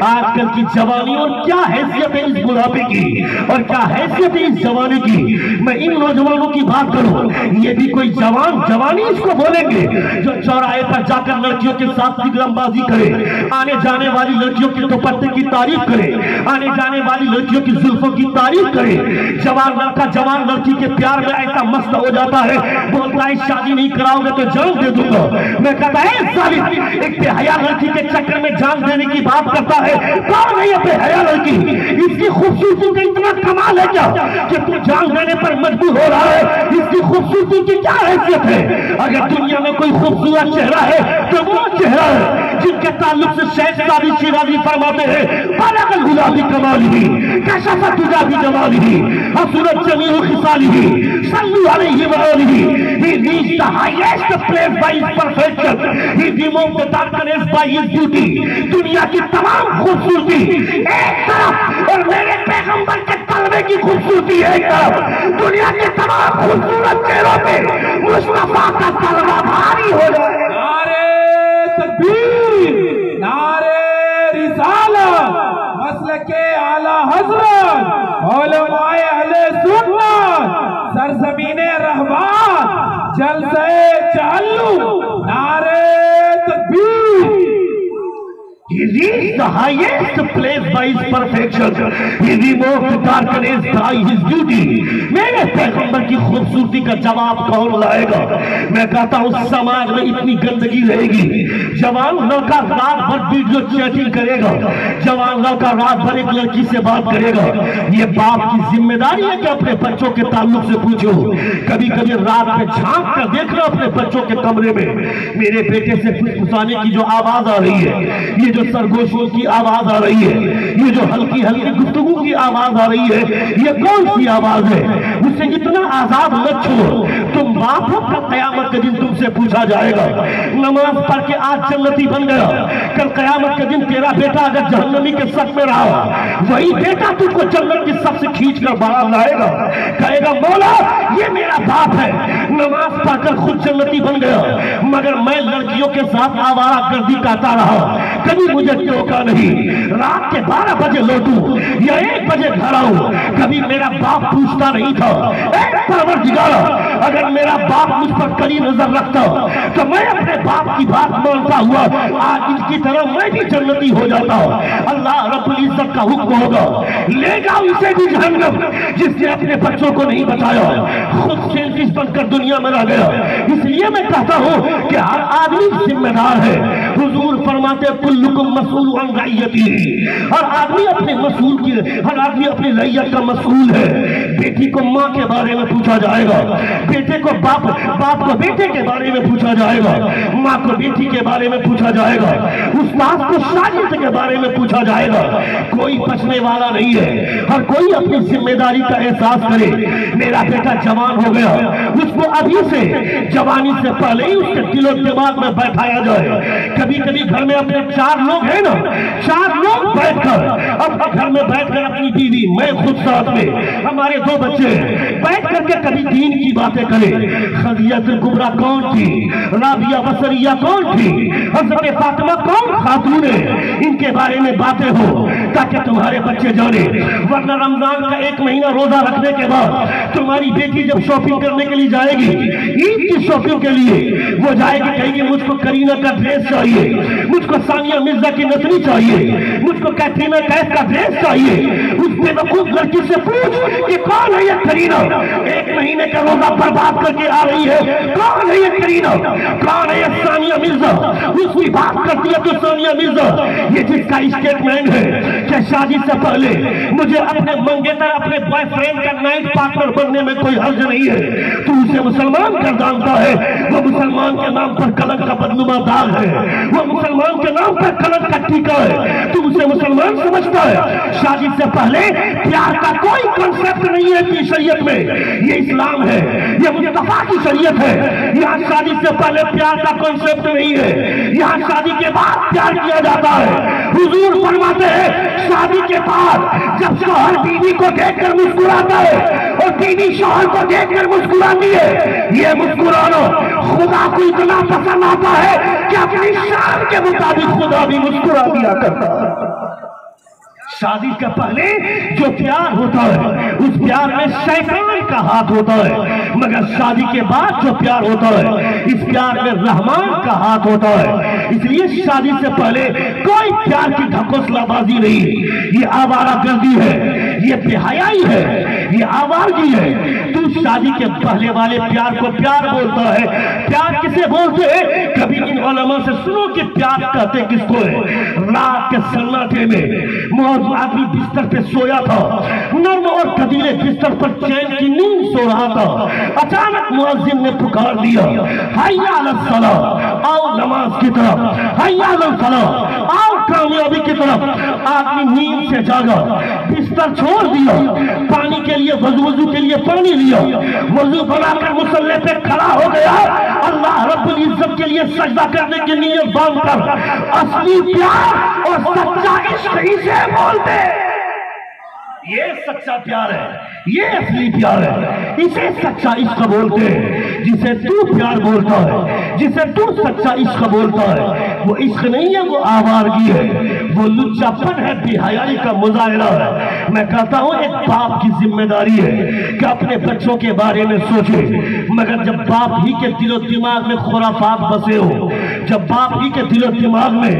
آج کل کی جوانی اور کیا حیثیت ہے اس بڑھاپے کی اور کیا حیثیت ہے اس جوانی کی؟ میں ان نوجوانوں کی بات کروں، یہ بھی کوئی جوانی اس کو بولیں گے جو چوراہے پر جا کر لڑکیوں کے ساتھ سگرم بازی کرے، آنے جانے والی لڑکیوں کے دوپٹے کی تعریف کرے، آنے جانے والی لڑکیوں کی زلفوں کی تعریف کرے۔ جوان لڑکا جوان لڑکی کے پیار میں ایسا مست ہو جاتا ہے، بولتا ہے شادی نہیں کراؤ گے تو جان دے دوں گا۔ میں کہتا ہے ظالم، ایک بے حیا لڑکی کے چکر میں جان دینے کی بات کرتا ہے، کون ہے یہ بے حیا لڑکی؟ اس کی خوبصورتی کا اتنا کمال ہے کیا کہ تو جان دینے پر مجبور ہو رہا ہے؟ اس کی خوبصورتی کی کیا حیثیت ہے؟ اگر دنیا میں کوئی خوبصورت چہرہ ہے تو وہ چہرہ ہے جن کے تعلق سے شیخ سعدی شیرازی فرماتے ہیں بلغ الغلابی کمالہ کشف تجابی جمالہ حسنت جمیع خصالہ صلوا علیہ وآلہ۔ He reached the highest place by his perfection. He removed the darkness by his beauty. دنیا کی تمام خوبصورتی ایک طرف اور میرے پیغمبر کے جلوے کی خوبصورتی ایک طرف، دنیا کے تمام خوبصورت چہروں پہ مصطفیٰ کا جلوہ بھاری ہو جائے. نعرے تکبیر، نعرے رسالت، مسلک اعلی حضرت علماء اہل سنت، سرزمین رحمت، جلسہ چالو، نعرے تکبیر. He reached the highest place by his perfection. He removed darkness by his duty. میرے پیغمبر کی خوبصورتی کا جواب کون لائے گا؟ میں کہتا ہوں سماج میں اتنی گندگی رہے گی. جوان لڑکا رات بھر ویڈیو چیٹنگ کرے گا، جوان لڑکا رات بھر ایک لڑکی سے بات کرے گا. یہ باپ کی ذمہ داری ہے کہ اپنے بچوں کے تعلق سے پوچھو. کبھی کبھی رات میں جھانک کر دیکھ لو اپنے بچوں کے کمرے میں، میرے بیٹے سے پھسپھسانے کی جو آواز آ رہی ہے، یہ جو سرگوشوں کی آواز آ رہی ہے، یہ جو ہلکی ہلکی گفتگو کی آواز آ رہی ہے، یہ کون سی آواز ہے؟ اسے اتنا آزاد مت چھوڑو. تم باپ ہو، کل قیامت کے دن تم سے پوچھا جائے گا. نماز پڑھ کے آج جنتی بن گیا، کل قیامت کے دن تیرا بیٹا اگر جہنمی کے صف میں رہا، وہی بیٹا تم کو جنت کی صف سے کھینچ کر باہر لائے گا، کہے گا مولا یہ میرا باپ ہے، نماز پڑھ کر خود جنتی بن گیا، مگر میں لڑکیوں کے ساتھ آوارہ گردی کرتا رہا، کبھی مجھے ٹوکا نہیں. رات کے 12 بجے لوٹوں یا 1 بجے گھر آؤں، کبھی میرا باپ پوچھتا نہیں تھا. اے پروردگار، اگر میرا باپ مجھ پر کڑی نظر رکھتا تو میں اپنے باپ کی بات مانتا ہوا آج ان کی طرح میں بھی جنتی ہو جاتا. اللہ رب العزت کا حکم ہوگا، لے جاؤ اسے بھی جہنم جس نے اپنے بچوں کو نہیں بتایا، خود سیلفش بن کر دنیا میں رہ گیا. اس لیے میں کہتا ہوں کہ ہر آدمی ذمہ دار ہے. حضور فرماتے کلکم مسئول عن رعیتی، ہر آدمی اپنے مسئول کی، ہر آدمی اپنی رعیت کا مسئول ہے. بیٹی کو ماں کے بارے میں پوچھا جائے گا، بیٹے کو باپ کو بیٹے کے بارے میں پوچھا جائے گا، ماں کو بیٹی کے بارے میں پوچھا جائے گا، استاد کو شاگرد کے بارے میں پوچھا جائے گا. کوئی بچنے والا نہیں ہے. ہر کوئی اپنی ذمہ داری کا احساس کرے. میرا بیٹا جوان ہو گیا، اس کو ابھی سے جوانی سے پہلے ہی اس کے دل و دماغ میں بیٹھایا جائے. کبھی کبھی گھر میں اپنے 4 لوگ ہیں نا، 4 لوگ بیٹھ کر اپنے گھر میں بیٹھ کر اپنی بیوی، میں خود ساتھ میں، ہمارے 2 بچے بیٹھ کر کے کبھی دین کی باتیں کریں. خدیجہ الکبریٰ کون تھی؟ رابعہ بصریہ کون تھی؟ حضرت فاطمہ کون خاتون ہے؟ ان کے بارے میں باتیں ہو تاکہ تمہارے بچے جانے. ورنہ رمضان کا 1 مہینہ روزہ رکھنے کے بعد تمہاری بیٹی جب شاپنگ کرنے کے لیے جائے گی، عید کی شاپنگ کے لیے وہ جائے گی، کہیں گی مجھ کو کرینہ کا ڈریس چاہیے، مجھ کو ثانیہ مرزا کی نثنی چاہیے، مجھ کو کیٹرینہ کیف کا ڈریس چاہیے. اس بے وقوف لڑکی سے پوچھ کہ کون ہے یہ کرینہ؟ 1 مہینے کا روزہ برباد کر کے آ رہی ہے. کون ہے یہ کرینہ؟ کون ہے یہ ثانیہ مرزا؟ اس کی بات کرتی ہے تو ثانیہ مرزا یہ جس کا اسٹیٹمنٹ ہے کہ شادی سے پہلے مجھے اپنے منگیتر، اپنے بوائے فرینڈ کا نائٹ پارٹنر بننے میں کوئی حرج نہیں ہے. تو اسے مسلمان کر جانتا ہے، وہ مسلمان کے نام پر کلنک کا بدنما داغ ہے، وہ مسلمان کے نام پر کلنک کا ٹیکا ہے. تو اسے مسلمان سمجھتا ہے. شادی سے پہلے پیار کا کوئی کنسپٹ نہیں ہے اپنی شریعت میں. یہ اسلام ہے، یہ مصطفیٰ کی شریعت ہے. یہاں شادی سے پہلے پیار کا کنسپٹ نہیں ہے، یہاں شادی کے بعد پیار کیا جاتا ہے. حضور فرماتے ہیں شادی کے بعد جب شوہر بیوی کو دیکھ کر مسکراتا ہے اور بیوی شوہر کو دیکھ کر مسکراتی ہے، یہ مسکرانا خدا کو اتنا پسند آتا ہے کہ اپنی شان کے مطابق خدا بھی مسکرا دیا کرتا ہے. شادی کا پہلے جو پیار ہوتا ہے اس پیار میں شیطان کا ہاتھ ہوتا ہے، مگر شادی کے بعد جو پیار ہوتا ہے اس پیار میں رحمان کا ہاتھ ہوتا ہے. اس لیے شادی سے پہلے کوئی پیار کی ڈھکوسلا بازی نہیں. یہ آوارہ گردی ہے، یہ بے حیائی ہے، یہ آوارگی ہے. تو شادی کے پہلے والے پیار کو پیار بولتا ہے. پیار کسے بولتے ہیں؟ کبھی ان علماء سے سنو کہ پیار کہتے کس کو ہے. رات کے سناٹے میں آدمی بستر پہ سویا تھا، نرم اور قدیرے بستر پر چین کی نیند سو رہا تھا. اچانک مؤذن نے پکار دیا، حی علی الصلاۃ، آؤ نماز کی طرف، حی علی الفلاح، آؤ کامیابی کی طرف. آدمی نیند سے جاگا، بستر چھوڑ دیا، پانی کے لیے وضو کے لیے پانی لیا، وضو بنا کر مصلی پہ کھڑا ہو گیا. اللہ رب العزت کے لیے سجدہ کرنے کی نیت باندھ کر اصلی پیار اور سچا عشق اسے بولتے. یہ سچا پیار ہے, یہ اصلی پیار ہے. اسے سچا عشق بولتے ہیں. جسے تو پیار بولتا ہے, جسے تو سچا عشق بولتا ہے, وہ عشق نہیں ہے, وہ آوارگی ہے, وہ لچا پن ہے, بے حیائی کا مظاہرہ ہے. میں کہتا ہوں ایک باپ کی ذمہ داری ہے کہ اپنے بچوں کے بارے میں سوچے, مگر جب باپ ہی کے دل و دماغ میں خرافات بسے ہو, جب باپ ہی کے دل و دماغ میں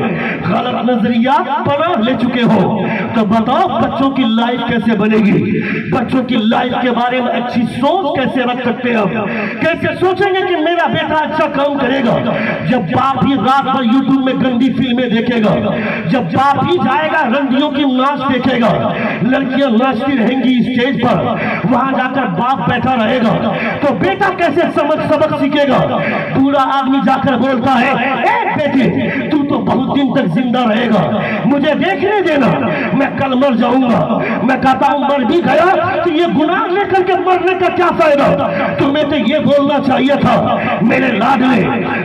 غلط نظریات پناہ لے چکے ہو, تو بتاؤ بچوں کی لائف کیسے بنے گی؟ بچوں کی لائف کے بارے میں اچھی سوچ کیسے رکھ سکتے ہیں؟ کیسے سوچیں گے کہ میرا بیٹا اچھا کام کرے گا جب باپ ہی رات بھر یوٹیوب میں گندی فلمیں دیکھے گا, جب باپ ہی جائے گا رنڈیوں کی ناچ دیکھے گا, لڑکیاں ناچتی رہیں گی اسٹیج پر, وہاں جا کر باپ بیٹھا رہے گا, تو بیٹا کیسے سبق سیکھے گا؟ بوڑھا آدمی جا کر بولتا ہے, اے بیٹے تو بہت دن تک زندہ رہے گا, مجھے دیکھنے دینا, میں کل مر جاؤں گا. میں کہتا ہوں مر بھی گیا تو یہ گناہ لے کر کے مرنے کا کیا فائدہ؟ تمہیں تو یہ بولنا چاہیے تھا, میرے لاڈلے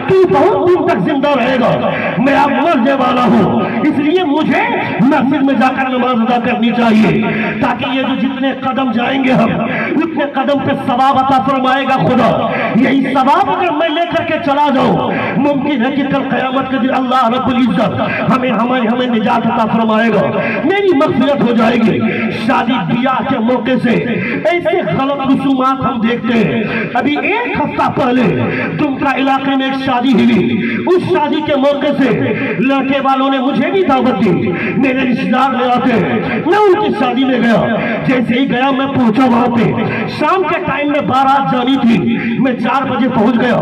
تو بہت دن تک زندہ رہے گا, میں اب مرنے والا ہوں, اس لیے مجھے مسجد میں جا کر نماز ادا کرنی چاہیے, تاکہ یہ جو جتنے قدم جائیں گے ہم اتنے قدم پہ ثواب عطا فرمائے گا خدا. یہی ثواب اگر میں لے کر کے چلا جاؤں, ممکن ہے کہ کل قیامت کے دن اللہ رب العزت ہمیں نجات عطا فرمائے گا, میری مغفرت ہو جائے گی. شادی بیاہ کے موقع سے ایسے غلط رسومات ہم دیکھتے ہیں. ابھی ایک ہفتہ پہلے دمکا علاقے میں ایک شادی ہوئی, اس شادی کے موقع سے لڑکے والوں نے مجھے بھی دعوت دی, میرے رشتہ دار لے آتے ہیں, میں ان کی شادی میں گیا. جیسے ہی گیا میں پہنچا وہاں پہ, شام کے ٹائم میں بارات جانی تھی, میں 4 بجے پہنچ گیا,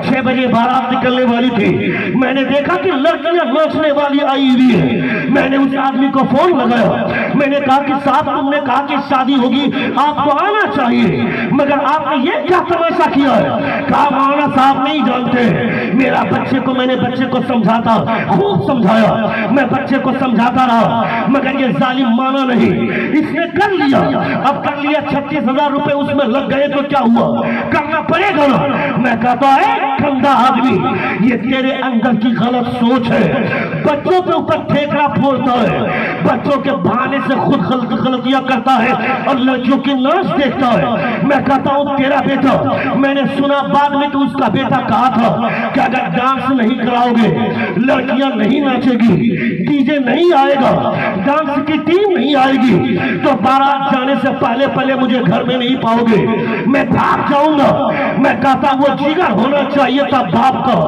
6 بجے بارات نکلنے والی تھی. میں نے دیکھا کہ لڑکیاں ناچنے والی آئی ہوئی ہے. میں نے اس آدمی کو فون لگایا, میں نے کہا کہ صاحب تم نے کہا کہ شادی ہوگی, آپ کو آنا چاہیے, مگر آپ نے یہ کیا تماشا کیا ہے؟ کہا مولانا صاحب نہیں جانتے, میرا میں نے بچے کو سمجھاتا, خوب سمجھایا, میں بچے کو سمجھاتا رہا, مگر یہ ظالم مانا نہیں, اس نے کر لیا. اب کر لیا, 36,000 روپے اس میں لگ گئے تو کیا ہوا, کرنا پڑے گا نا. میں کہتا ہے گندا آدمی, یہ تیرے اندر کی غلط سوچ ہے, بچوں کے اوپر ٹھیکرا پھوڑتا ہے, بچوں کے بہانے سے خود غلطیاں کرتا ہے اور لڑکیوں کی ناچ دیکھتا ہے. میں کہتا ہوں تیرا بیٹا, میں نے سنا بعد میں تو اس کا بیٹا کہا تھا کہ اگر ڈانس نہیں کراؤ گے, لڑکیاں نہیں ناچے گی, ڈی جے نہیں آئے گا, ڈانس کی ٹیم نہیں آئے گی, تو بارات جانے سے پہلے مجھے گھر میں نہیں پاؤ گے, میں بھاگ جاؤں گا. میں کہتا وہ جگر ہونا چاہیے تھا باپ کا.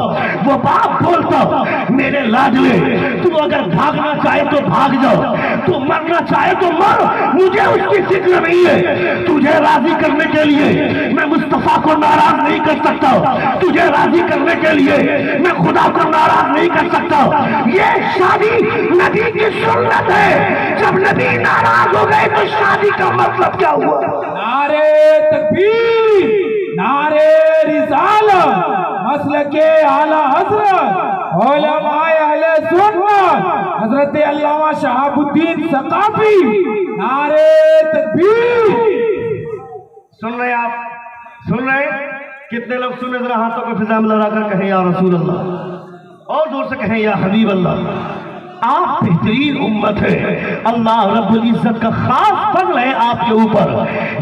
وہ باپ بولتا, میرے لاڈلے تو اگر بھاگنا چاہے تو بھاگ جاؤ, تو مرنا چاہے تو مر, مجھے اس کی فکر نہیں ہے. تجھے راضی کرنے کے لیے میں مصطفیٰ کو ناراض نہیں کر سکتا, تجھے راضی کرنے کے لیے میں خدا کو ناراض نہیں کر سکتا. یہ شادی نبی کی سنت ہے, جب نبی ناراض ہو گئے تو شادی کا مطلب کیا ہوا؟ نعرے تکبیر, نعرے رسالت, مسلک اعلی حضرت علماء اہل سنت حضرت علامہ شہاب الدین ثقافی, نعرے تکبیر. سن رہے آپ, سن رہے کتنے لوگ سن رہے؟ ذرا ہاتھوں کو فضا میں لڑا کر کہیں یا رسول اللہ, اور زور سے کہیں یا حبیب اللہ. آپ بہترین امت ہے, اللہ رب العزت کا خاص فضل ہے آپ کے اوپر.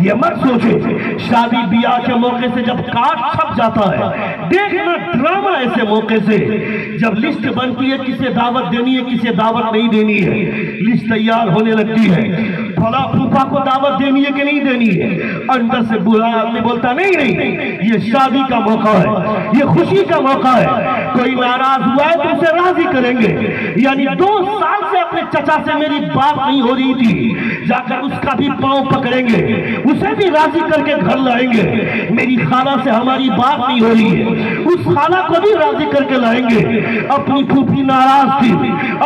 یہ مت سوچے شادی بیاہ کے موقع سے جب کارڈ چھپ جاتا ہے, دیکھنا ڈرامہ ایسے موقع سے جب لسٹ بنتی ہے, کسے دعوت دینی ہے کسے دعوت نہیں دینی ہے, لسٹ تیار ہونے لگتی ہے, بھلا پھوپھا کو دعوت دینی ہے کہ نہیں دینی ہے, اندر سے برا آدمی بولتا نہیں, یہ شادی کا موقع ہے, یہ خوشی کا موقع ہے, کوئی ناراض ہوا ہے تو اسے راضی کریں گے. یعنی 2 سال سے اپنے چچا سے میری بات نہیں ہو رہی تھی, جا کر اس کا بھی پاؤں پکڑیں گے, اسے بھی راضی کر کے گھر لائیں گے. میری خالہ سے ہماری بات نہیں ہو رہی ہے, اس خالہ کو بھی راضی کر کے لائیں گے. اپنی پھوپھی ناراض تھی,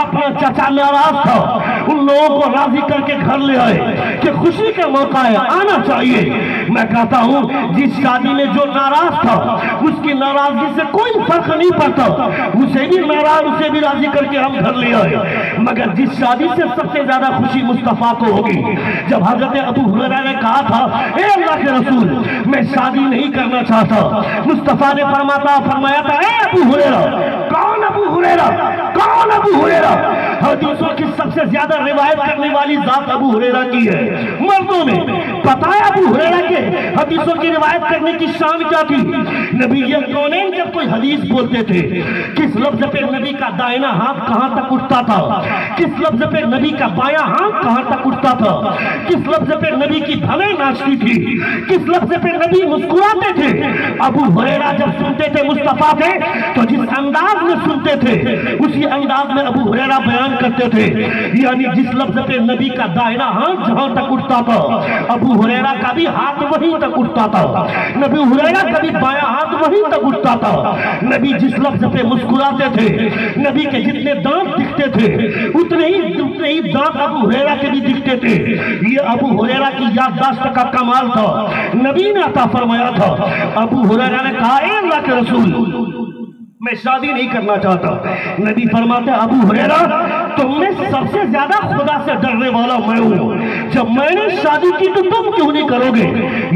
اپنا چچا ناراض تھا, ان لوگوں کو راضی کر کے گھر لے آئے کہ خوشی کا موقع ہے, آنا چاہیے. میں کہتا ہوں جس شادی میں جو ناراض تھا اس کی ناراضگی سے کوئی فرق نہیں پڑتا, اسے بھی ناراض, اسے بھی راضی کر کے ہم گھر لے آئے. مگر جس شادی سے سب سے زیادہ خوشی مصطفیٰ کو ہوگی, جب حضرت ابو ہریرہ نے کہا تھا اے اللہ کے رسول میں شادی نہیں کرنا چاہتا, مصطفیٰ نے فرمایا تھا اے ابو ہریرہ, کون ابو ہریرہ, کون ابو ہریرہ؟ حدیثوں کی سب سے زیادہ روایت کرنے والی ذات ابو ہریرہ کی ہے مردوں میں. پتہ ہے ابو ہریرہ کے حدیثوں کی روایت کرنے کی شان کیا تھی؟ نبی کونین جب کوئی حدیث بولتے تھے کس لفظ پہ نبی کا دائنا ہاتھ کہاں تک اٹھتا تھا، کس لفظ پہ نبی کا بایاں ہاتھ کہاں تک اٹھتا تھا، کس لفظ پہ نبی کی بھویں ناچتی تھی، کس لفظ پہ نبی مسکراتے تھے. ابو ہریرہ جب سنتے تھے مصطفیٰ سے تو جس انداز میں سنتے تھے اسی انداز میں ابو ہریرہ بیان کرتے تھے. یعنی جس لفظ پہ نبی کا دائنا ہاتھ جہاں تک اٹھتا تھا ابو ہریرہ کا بھی ہاتھ وہیں تک اٹھتا تھا، نبی ہریرہ کا بھی بایاں ہاتھ وہیں تک اٹھتا تھا. نبی جس لفظ پہ مسکراتے تھے نبی کے جتنے دانت دکھتے تھے اتنے ہی دانت ابو ہریرہ کے بھی دکھتے تھے. یہ ابو ہریرہ کی یادداشت کا کمال تھا، نبی نے عطا فرمایا تھا. ابو ہریرہ نے کہا اے اللہ کے رسول میں شادی نہیں کرنا چاہتا. نبی فرماتے ابو ہریرہ تم میں سب سے زیادہ خدا سے ڈرنے والا میں ہوں، جب میں نے شادی کی تو تم کیوں نہیں کرو گے؟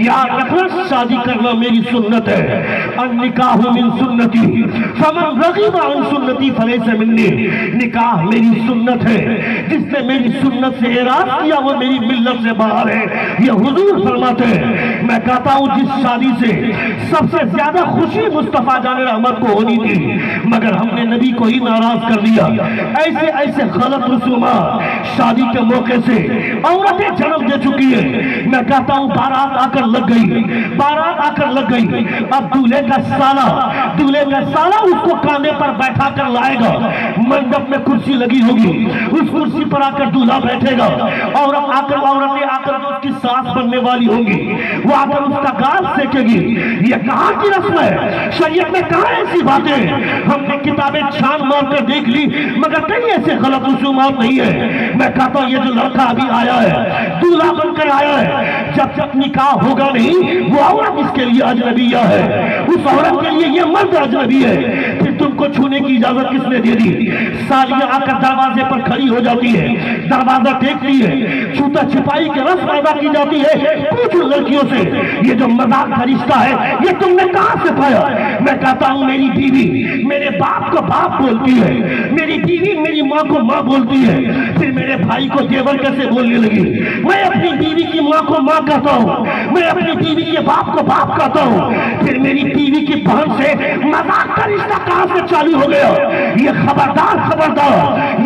یاد رکھنا شادی کرنا میری سنت ہے. النکاح من سنتی فمن رغب عن سنتی فلیس منی. نکاح میری سنت ہے، جس نے میری سنت سے اعراض کیا وہ میری ملت سے باہر ہے. یہ حضور فرماتے ہیں. میں کہتا ہوں جس شادی سے سب سے زیادہ خوشی مصطفیٰ جان رحمت کو ہونی تھی مگر ہم نے نبی کو ہی ناراض کر دیا. ایسے غلط رسومات شادی کے موقع سے عورتیں جنم دے چکی ہیں. میں کہتا ہوں بارات آ کر لگ گئی. اب دولہے کا سالہ اس کو کاندھے پر بیٹھا کر لائے گا. منڈپ میں کرسی لگی ہوگی، اس کرسی پر آ کر دولہا بیٹھے گا. عورتیں آ کر اس کی ساس بننے والی ہوں گی، وہ آ کر اس کا گال سیکھے گی. یہ کہاں کی رسم ہے؟ شریعت میں کہاں ایسی باتیں؟ ہم نے کتابیں چھان مار کر دیکھ لی مگر کہیں ایسے غلط رسومات نہیں ہے. میں کہتا ہوں یہ جو لڑکا ابھی آیا ہے دولہا بن کر آیا ہے، جب نکاح ہوگا نہیں وہ عورت اس کے لیے اجنبیہ ہے، اس عورت کے لیے یہ مرد اجنبی ہے. پھر تم کو چھونے کی اجازت کس نے دے دی؟ سالیاں آ کر دروازے پر کھڑی ہو جاتی ہے، دروازہ ٹیکتی ہے، چھوٹا چھپائی کے رسم ادا کی جاتی ہے. پوچھو لڑکیوں سے یہ جو مذاق کا رشتہ ہے یہ تم نے کہاں سے پایا؟ میں کہتا ہوں میری بیوی میرے باپ کو باپ بولتی ہے، میری بیوی میری ماں کو ماں بولتی ہے. پھر میرے بھائی کو دیور کیسے بولنے لگی؟ میں اپنی بیوی کی ماں کو ماں کہتا ہوں، میں اپنی بیوی کے باپ کو باپ کہتا ہوں. پھر میری بیوی کی بہن سے مذاق کا رشتہ کہاں سے چالو ہو گیا؟ یہ خبردار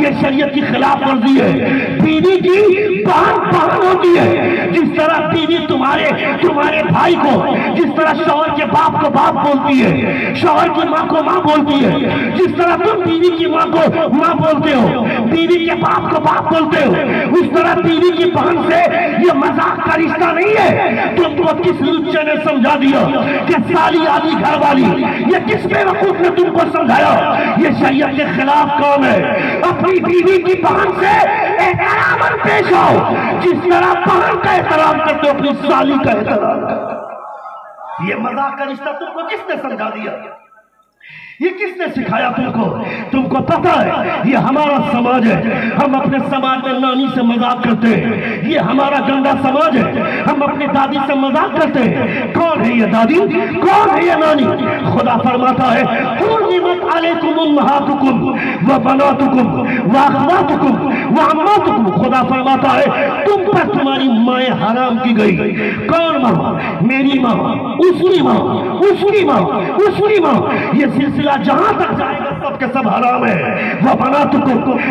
یہ شریعت کی خلاف ورزی ہے. بیوی کی بہن ہوتی ہے. جس طرح بیوی تمہارے بھائی کو جس طرح شوہر کے باپ کو باپ بولتی ہے، شوہر کی ماں کو ماں بولتی ہے، جس طرح تم بیوی کی ماں کو ماں بولتے ہو، بیوی کے باپ کو باپ بولتے ہو، اس طرح بیوی کی بہن سے یہ مذاق کا رشتہ نہیں ہے. تم کو کس لچے نے سمجھا دیا کہ سالی آدھی گھر والی؟ یہ کس بیوقوف نے تم کو سمجھایا؟ یہ شریعت کے خلاف کام ہے. اپنی بیوی کی بہن سے احترام پیش آؤ، جس طرح بہن کا احترام کرتے ہو اپنی سالی کا احترام. یہ مذاق کا رشتہ تم کو کس نے سمجھا دیا؟ یہ کس نے سکھایا تم کو پتا ہے یہ ہمارا سماج ہے. ہم اپنے سماج میں نانی سے مذاق کرتے ہیں، یہ ہمارا گندا سماج ہے. ہم اپنی دادی سے مذاق کرتے ہیں. کون ہے یہ دادی؟ کون ہے یہ نانی؟ خدا فرماتا ہے حرمت علیکم امہاتکم وبناتکم واخواتکم وعماتکم. خدا فرماتا ہے تم پر تمہاری مائیں حرام کی گئی. کون ماں؟ میری ماں، اس کی ماں، اس کی ماں، اس کی ماں. یہ سلسلہ جہاں تک جائے گا سب کے سب حرام ہے. وہ بنا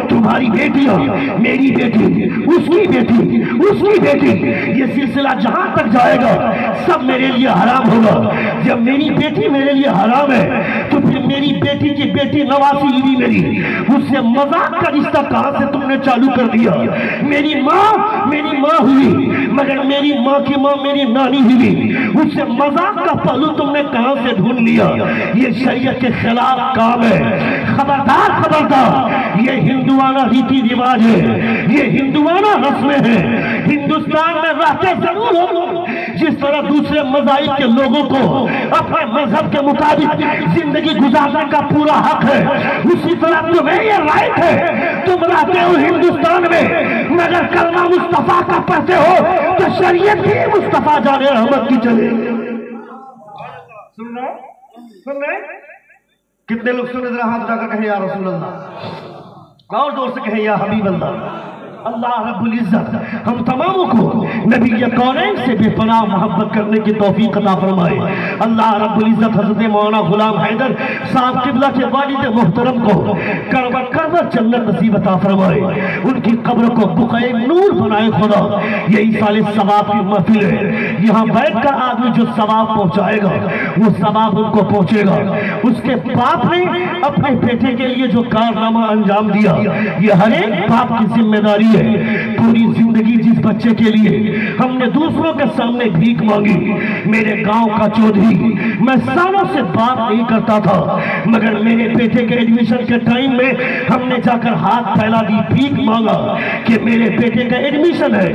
تمہاری بیٹیاں، میری بیٹی، اس کی بیٹی، اس کی بیٹی. یہ سلسلہ جہاں تک جائے گا سب میرے لیے حرام ہوگا. جب میری بیٹی میرے لیے حرام ہے تو پھر میری بیٹی کی بیٹی نواسی ہوئی میری، اس سے مذاق کا رشتہ کہاں سے تم نے چالو کر دیا؟ میری ماں ہوئی مگر میری ماں کی ماں میری نانی ہوئی، اس سے مذاق کا پہلو تم نے کہاں سے ڈھونڈ لیا؟ یہ شریعت کے خلاف کام ہے. خبردار یہ ہندوانہ ریتی رواج ہے، یہ ہندوانہ رسمیں ہیں. ہندوستان میں رہتے ضرور ہو، جس طرح دوسرے مذاہب کے لوگوں کو اپنے مذہب کے مطابق زندگی گزارنے کا پورا حق ہے، اسی طرح تمہیں یہ رائٹ ہے. تم رہتے ہو ہندوستان میں مگر کلمہ مصطفیٰ کا پڑھتے ہو تو شریعت بھی مصطفیٰ جان رحمت کی چلے. سن رہے کتنے لوگ سن رہے؟ ہاتھ اٹھا کر کہیں یا رسول اللہ. غور دور سے کہیں یا حبیب اللہ۔ اللہ رب العزت ہم تماموں کو نبی کونین سے بے پناہ محبت کرنے کی توفیق عطا فرمائے۔ اللہ رب العزت حضرت مولانا غلام حیدر صاحب قبلہ کے والد محترم کو کروٹ جنت نصیب عطا فرمائے، ان کی قبر کو بقعہ نور بنائے خدا۔ یہی سال ثواب کی محفل ہے، یہاں بیٹھ کر آدمی جو ثواب پہنچائے گا وہ ثواب ان کو پہنچے گا۔ اس کے باپ نے اپنے بیٹے کے لیے جو کارنامہ انجام دیا، یہ ہر ایک باپ کی ذمہ داری ہے۔ پوری زندگی جس بچے کے لیے ہم نے دوسروں کے سامنے بھیک مانگی، میرے گاؤں کا چودھری، میں سالوں سے بات نہیں کرتا تھا، مگر میرے بیٹے کے ایڈمیشن کے ٹائم میں ہم نے جا کر ہاتھ پھیلا دی، بھیک مانگا کہ میرے بیٹے کا ایڈمیشن ہے،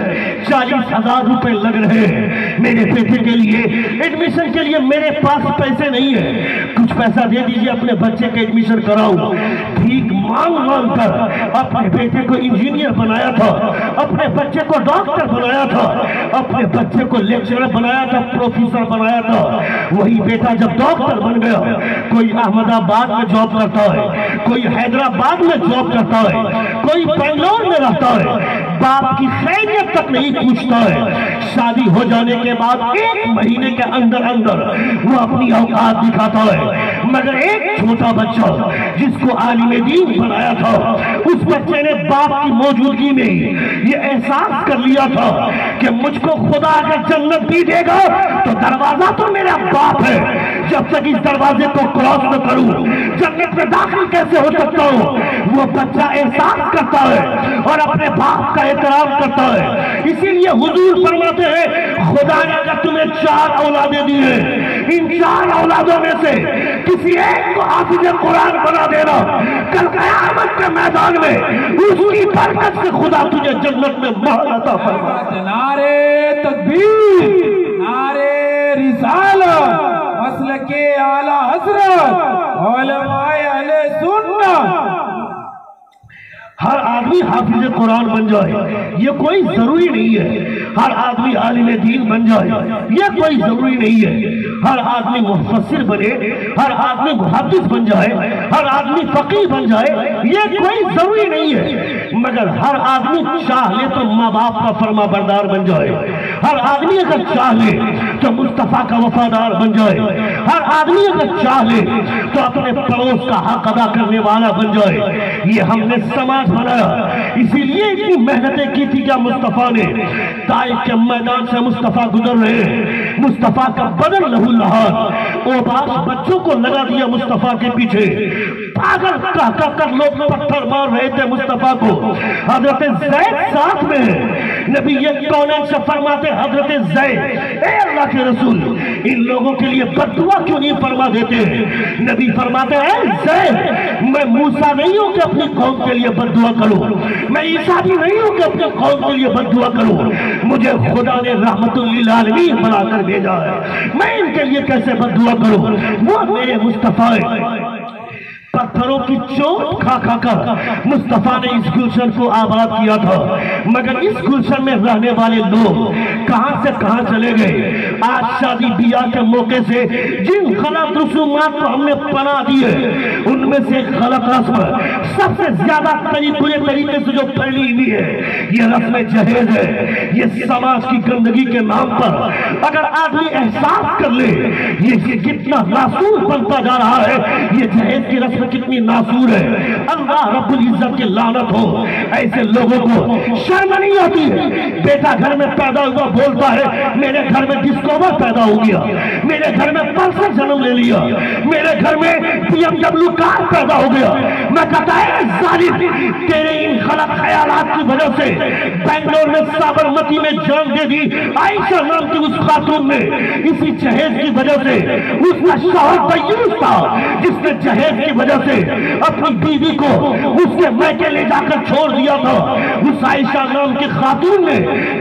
40,000 روپے لگ رہے ہیں میرے بیٹے کے لیے، ایڈمیشن کے لیے میرے پاس پیسے نہیں ہے، کچھ پیسہ دے دیجئے اپنے بچے کے ایڈمیشن کراؤ۔ بھیک مانگ مانگ کر اپنے بیٹے کو انجینئر بنایا تھا، اپنے بچے کو ڈاکٹر بنایا تھا، اپنے بچے کو لیکچرر بنایا تھا، پروفیسر بنایا تھا۔ وہی بیٹا جب ڈاکٹر بن گیا، کوئی احمد آباد میں جاب کرتا ہے، کوئی حیدرآباد میں جاب کرتا ہے، کوئی بنگلور میں رہتا ہے، باپ کی خیریت تک نہیں پوچھتا ہے۔ شادی ہو جانے کے بعد 1 مہینے کے اندر اندر وہ اپنی اوقات دکھاتا ہے، مگر ایک چھوٹا بچہ جس کو عالم دین بنایا تھا، اس بچے نے باپ کی موجودگی میں یہ احساس کر لیا تھا کہ مجھ کو خدا اگر جنت بھی دے گا تو دروازہ تو میرا باپ ہے، جب تک اس دروازے کو کراس نہ کروں جنت میں داخل کیسے ہو سکتا ہوں۔ وہ بچہ احساس کرتا ہے اور اپنے باپ کا احترام کرتا ہے۔ اسی لیے حضور فرماتے ہیں خدا نے اگر تمہیں 4 اولادیں دی ہیں، ان 4 اولادوں میں سے کسی ایک کو حافظ قرآن بنا دینا، کل قیامت کے میدان میں اس کی برکت سے خدا تجھے جنت میں مہر عطا فرمائے۔ نعرے تکبیر، نعرے رسالت، مسلک اعلی حضرت، علماء اہل سنت۔ ہر آدمی حافظ قرآن بن جائے یہ کوئی ضروری نہیں ہے، ہر آدمی عالم دین بن جائے یہ کوئی ضروری نہیں ہے، ہر آدمی مفسر بنے، ہر آدمی محدث بن جائے، ہر آدمی فقیہ بن جائے یہ کوئی ضروری نہیں ہے، مگر ہر آدمی چاہ لے تو ماں باپ کا فرما بردار بن جائے، ہر آدمی اگر چاہ لے تو مصطفیٰ کا وفادار بن جائے، ہر آدمی اگر چاہ لے تو اپنے پڑوس کا حق ادا کرنے والا بن جائے۔ یہ ہم نے سماج بنایا، اسی لیے اتنی محنتیں کی تھی کہ مصطفیٰ نے طائف کے میدان سے مصطفیٰ گزر رہے ہیں، مصطفیٰ کا بدن لہو لہار، اوباش بچوں کو لگا دیا مصطفیٰ کے پیچھے، پاگل کہہ کر لوگ پتھر مار رہے تھے مصطفیٰ کو۔ حضرت زید ساتھ میں نبی کونین سے فرماتے حضرت زید اے اللہ کے رسول ان لوگوں کے لیے بد دعا کیوں نہیں فرما دیتے ہیں؟ نبی فرماتے ہیں اے زید میں موسیٰ نہیں ہوں کہ اپنی قوم کے لیے بد دعا کروں، میں عیسیٰ بھی نہیں ہوں کہ اپنی قوم کے لیے بد دعا کروں، مجھے خدا نے رحمت للعالمین بنا کر بھیجا ہے، میں ان کے لیے کیسے بد دعا کروں؟ وہ میرے مصطفیٰ ہیں۔ پتھروں کی چوٹ کھا کھا کر مصطفیٰ نے اس گلشن کو آباد کیا تھا، مگر اس گلشن میں رہنے والے لوگ کہاں سے کہاں چلے گئے۔ آج شادی بیاہ کے موقع سے جن غلط رسومات کو ہم نے پناہ دی ہے ان میں سے غلط رسم سب سے زیادہ برے طریقے سے جو پھیلی ہوئی ہے یہ رسم جہیز ہے۔ یہ سماج کی گندگی کے نام پر اگر آدمی احساس کر لے یہ کتنا ناسور بنتا جا رہا ہے، یہ جہیز کی رسم کتنی ناسور ہے۔ اللہ رب العزت کی لعنت ہو ایسے لوگوں کو، شرم نہیں آتی ہے۔ بیٹا گھر میں پیدا ہوا بولتا ہے میرے گھر میں ڈسکور پیدا ہو گیا، میرے گھر میں پلسر جنم لے لیا، میرے گھر میں BMW کار پیدا ہو گیا۔ میں کہتا ہے ظالم تیرے ان غلط خیالات کی وجہ سے بنگلور میں سابرمتی میں جان دے دی عائشہ نام کی اس خاتون نے، اسی جہیز کی وجہ سے اس کا شوہر دیوس تھا جس نے جہیز کی وجہ سے اپنی بیوی کو اس کے میکے لے جا کر چھوڑ دیا تھا۔ اس عائشہ نام کی خاتون نے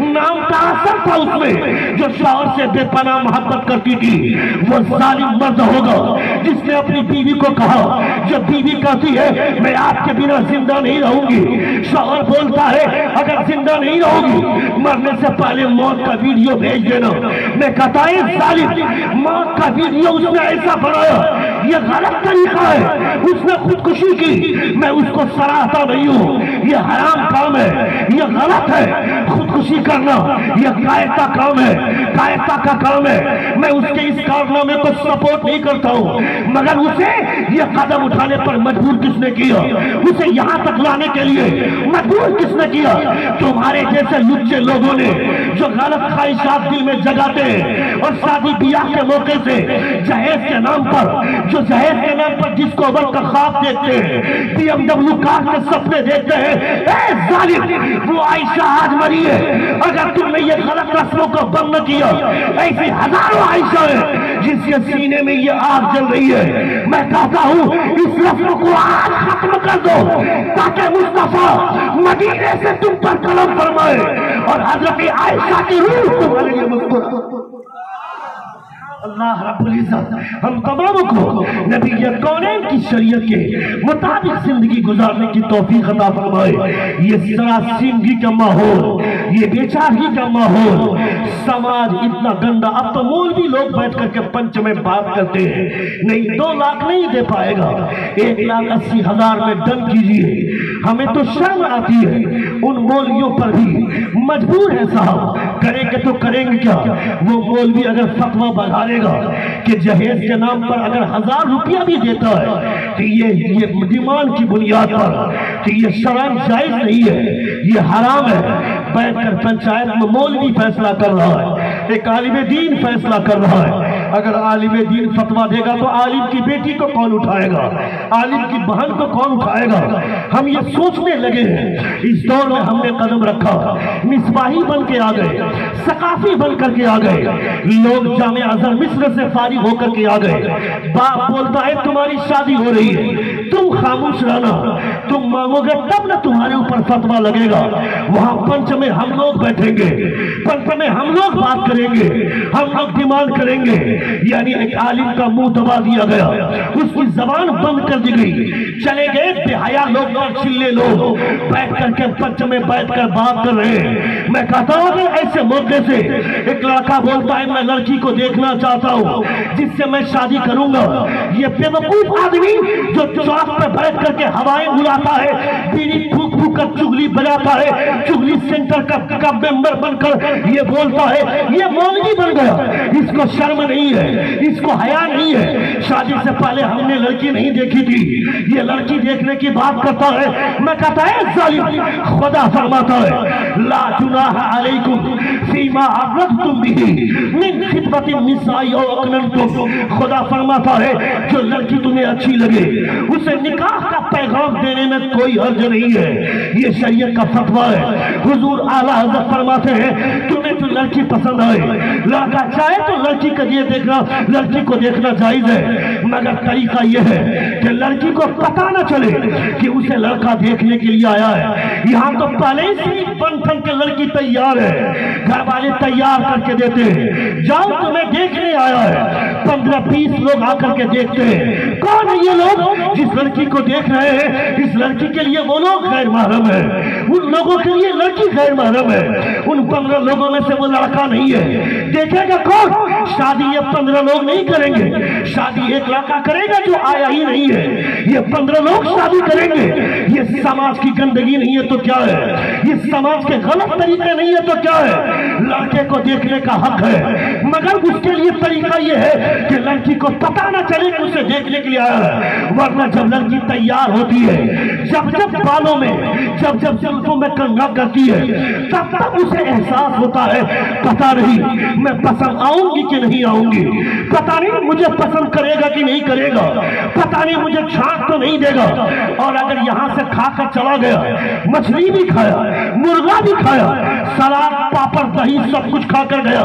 نام کا اثر تھا اس میں جو شوہر سے بے پناہ محبت کرتی تھی۔ وہ ظالم مرد ہوگا جس نے اپنی بیوی کو کہا جب بیوی کہتی ہے میں آپ کے بنا زندہ نہیں رہوں گی، شوہر بولتا ہے اگر زندہ نہیں رہوں گی مرنے سے پہلے موت کا ویڈیو بھیج دینا۔ میں کہتا ہے ظالم موت کا ویڈیو اس نے ایسا بنایا یہ غلط طریقہ ہے، اس نے خودکشی کی، میں اس کو سراہتا نہیں ہوں، یہ حرام کام ہے، یہ غلط ہے، خودکشی کرنا یہ قائدہ کام ہے، قائدہ کا کام ہے، میں اس کے اس کارنامے کو سپورٹ نہیں کرتا ہوں، مگر اسے یہ قدم اٹھانے پر مجبور کس نے کیا؟ اسے یہاں تک لانے کے لیے مجبور کس نے کیا؟ تمہارے جیسے لچے لوگوں نے جو غلط خواہشات دل میں جگاتے ہیں اور شادی بیاہ کے موقع سے جہیز کے نام پر، جو جہیز کے نام پر جس کو عمر کا خواب دیکھتے ہیں، BMW کار کے سپنے دیکھتے ہیں، اے ظالم وہ عائشہ آج مری ہے، اگر تم نے یہ غلط رسموں کو بند نہ کیا، ایسی ہزاروں عائشہ ہیں جس کے سینے میں یہ آگ جل رہی ہے، میں کہتا ہوں اس رسم کو آج ختم کر دو تاکہ مصطفیٰ مدینے سے تم پر قلم فرمائے اور حضرت عائشہ کی روح تمہارے لیے مسکرائے۔ اللہ رب العزت ہم تمام کو نبی کونین کی شریعت کے مطابق زندگی گزارنے کی توفیق عطا فرمائے۔ یہ سراسیمگی کا ماحول، یہ بیچارگی کا ماحول، سماج اتنا گندا، اب تو مولوی لوگ بیٹھ کر کے پنچ میں بات کرتے ہیں، نہیں 2 لاکھ نہیں دے پائے گا، 1,80,000 میں ڈن کیجئے۔ ہمیں تو شرم آتی ہے ان مولویوں پر بھی، مجبور ہے صاحب، کریں گے تو کریں گے کیا؟ وہ مولوی اگر فتویٰ بڑھا گا کہ جہیز کے نام پر اگر 1000 روپیہ بھی دیتا ہے کہ یہ ڈیمانڈ کی بنیاد پر کہ یہ شرعاً جائز نہیں ہے، یہ حرام ہے، بیٹھ کر پنچایت میں مولوی فیصلہ کر رہا ہے، ایک عالم دین فیصلہ کر رہا ہے۔ اگر عالم دین فتویٰ دے گا تو عالم کی بیٹی کو کون اٹھائے گا؟ عالم کی بہن کو کون اٹھائے گا؟ ہم یہ سوچنے لگے ہیں، اس دور میں ہم نے قدم رکھا، مصباحی بن کے آ گئے، ثقافی بن کر کے آ گئے، لوگ جامعہ ازہر مصر سے فارغ ہو کر کے آ گئے، باپ بولتا ہے تمہاری شادی ہو رہی ہے، تم خاموش رہنا، تم مانگو گے تب نہ تمہارے اوپر فتویٰ لگے گا۔ وہاں پنچ میں ہم لوگ بیٹھیں گے، پنچ میں ہم لوگ بات کریں گے، ہم لوگ ڈیمانڈ کریں گے، یعنی ایک عالم کا منہ دبا دیا گیا، اس کی زبان بند کر دی گئی، چلے گئے بے حیا لوگ اور چلے لوگ بیٹھ کر کے پنچ میں بیٹھ کر بات کر رہے ہیں۔ میں کہتا ہوں کہ ایسے موقع سے ایک لڑکا بولتا ہے میں لڑکی کو دیکھنا چاہتا ہوں جس سے میں شادی کروں گا، یہ بے وقوف آدمی جو چوک پہ بیٹھ کر کے ہوائیں اڑاتا ہے، بیڑی پھونک پھونک کر چغلی بجاتا ہے، چغلی سینٹر کا ممبر بن کر یہ بولتا ہے یہ مولوی بن گیا، اس کو شرم نہیں ہے، اس کو حیا نہیں ہے، شادی سے پہلے ہم نے لڑکی نہیں دیکھی تھی، یہ لڑکی دیکھنے کی بات کرتا ہے۔ میں کہتا ہے ظالم، خدا فرماتا ہے لا جناح علیکم فیما عرضتم بہ من خطبۃ النساء او اکننتم، خدا فرماتا ہے جو لڑکی تمہیں اچھی لگے اسے نکاح کا پیغام دینے میں کوئی حرج نہیں ہے، یہ شریعت کا فتویٰ ہے۔ حضور اعلیٰ حضرت فرماتے ہیں تمہیں جو لڑکی پسند آئے، لڑکا چاہے تو لڑکی کا یہ دیکھنا، لڑکی کو دیکھنا جائز ہے، مگر طریقہ یہ ہے کہ لڑکی کو پتہ نہ چلے کہ اسے لڑکا دیکھنے کے لیے آیا ہے۔ یہاں تو پہلے سے بن ٹھن کے لڑکی تیار ہے، گھر والے تیار کر کے دیتے ہیں، جاؤ تمہیں دیکھنے آیا ہے، 15-20 لوگ آ کر کے دیکھتے ہیں، کون ہے یہ لوگ جس لڑکی کو دیکھ رہے ہیں؟ اس لڑکی کے لیے وہ لوگ غیر محرم ہیں، ان لوگوں کے لیے لڑکی غیر محرم ہے، ان 15 لوگوں میں سے وہ لڑکا نہیں ہے، دیکھے گا کون؟ شادی یہ 15 لوگ نہیں کریں گے، شادی ایک لڑکا کرے گا جو آیا ہی نہیں ہے، یہ 15 لوگ شادی کریں گے۔ یہ سماج کی گندگی نہیں ہے تو کیا ہے؟ یہ سماج کے غلط طریقے نہیں ہے تو کیا ہے؟ لڑکے کو دیکھنے کا حق ہے، مگر اس کے لیے طریقہ یہ ہے کہ لڑکی کو پتہ نہ چلے کہ اسے دیکھنے کے لیے آیا ہے، ورنہ جب لڑکی تیار ہوتی ہے، جب بالوں میں، جب زلفوں میں کنگھا کرتی ہے، تب اسے احساس ہوتا ہے پتہ نہیں میں پسند آؤں گی کہ نہیں آؤں گی، پتہ نہیں مجھے پسند کرے گا کہ نہیں کرے گا، پتہ نہیں مجھے چھانٹ تو نہیں دے گا۔ اور اگر یہاں سے کھا کر چلا گیا، مچھلی بھی کھایا، مرغا بھی کھایا، سلاد پاپڑ دہی سب کچھ کھا کر گیا،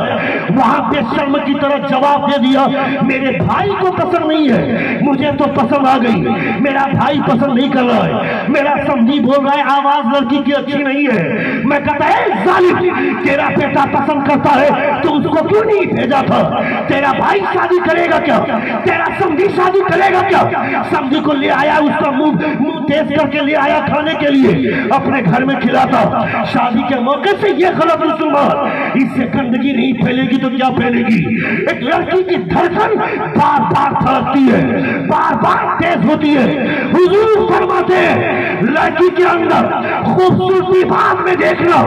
وہاں بے شرم کی طرح جواب دے دیا میرے بھائی کو پسند نہیں ہے، مجھے تو پسند آ گئی، میرا بھائی پسند نہیں کر رہا ہے، میرا سمجھی بول رہا ہے آواز لڑکی کی اچھی نہیں ہے۔ میں کہتا ہے ظالم، تیرا بیٹا پسند کرتا ہے تو اس کو کیوں نہیں بھیجا تھا؟ تیرا بھائی شادی کرے گا کیا؟ تیرا سمجھی شادی کرے گا کیا؟ سمجھی کو لے آیا، اس کا منہ تیز کر کے لے آیا کھانے کے لیے اپنے گھر میں کھلاتا. شادی کے موقع سے یہ غلط مسلمان اس سے گندگی نہیں پھیلے گی تو کیا پھیلے گی؟ ایک لڑکی کی دھڑکن بار بار دھڑکتی ہے, بار بار تیز ہوتی ہے. حضور فرماتے ہیں لڑکی کے اندر خوبصورتی بعد میں دیکھنا,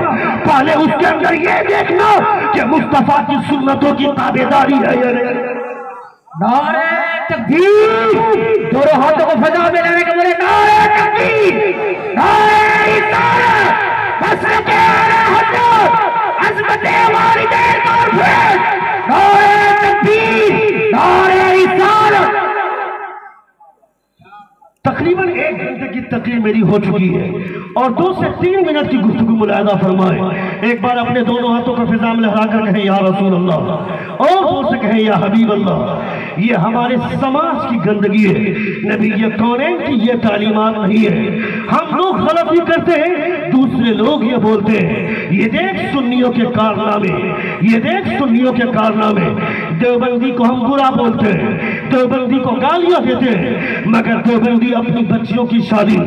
پہلے اس کے اندر یہ دیکھنا کہ مصطفیٰ کی سنتوں کی تابعداری ہے یا نہیں. نعرہ تکبیر, دونوں ہاتھوں کو فضا میں لے کے بولے نعرہ تکبیر, نعرہ رسالت, مسلک اعلیٰ حضرت, عظمت والدین اور فرد, نعرہ تکبیر, نعرہ رسالت. تقریباً 1 گھنٹے کی تقریر میری ہو چکی ہے اور 2 سے 3 منٹ کی گفتگو ملاحظہ فرمائیں. ایک بار اپنے دونوں ہاتھوں کو فضا میں لہرا کر کہیں یا رسول اللہ, اور دور سے کہیں یا حبیب اللہ. یہ ہمارے سماج کی گندگی ہے, نبی یہ کونین کی یہ تعلیمات نہیں ہے. ہم لوگ غلطی کرتے ہیں, دوسرے لوگ یہ بولتے ہیں یہ دیکھ سنیوں کے کارنامے, یہ دیکھ سنیوں کے کارنامے. دیوبندی کو ہم برا بولتے ہیں, دیوبندی کو گالیاں دیتے ہیں, مگر دیوبندی اپنی بچیوں کی شادی,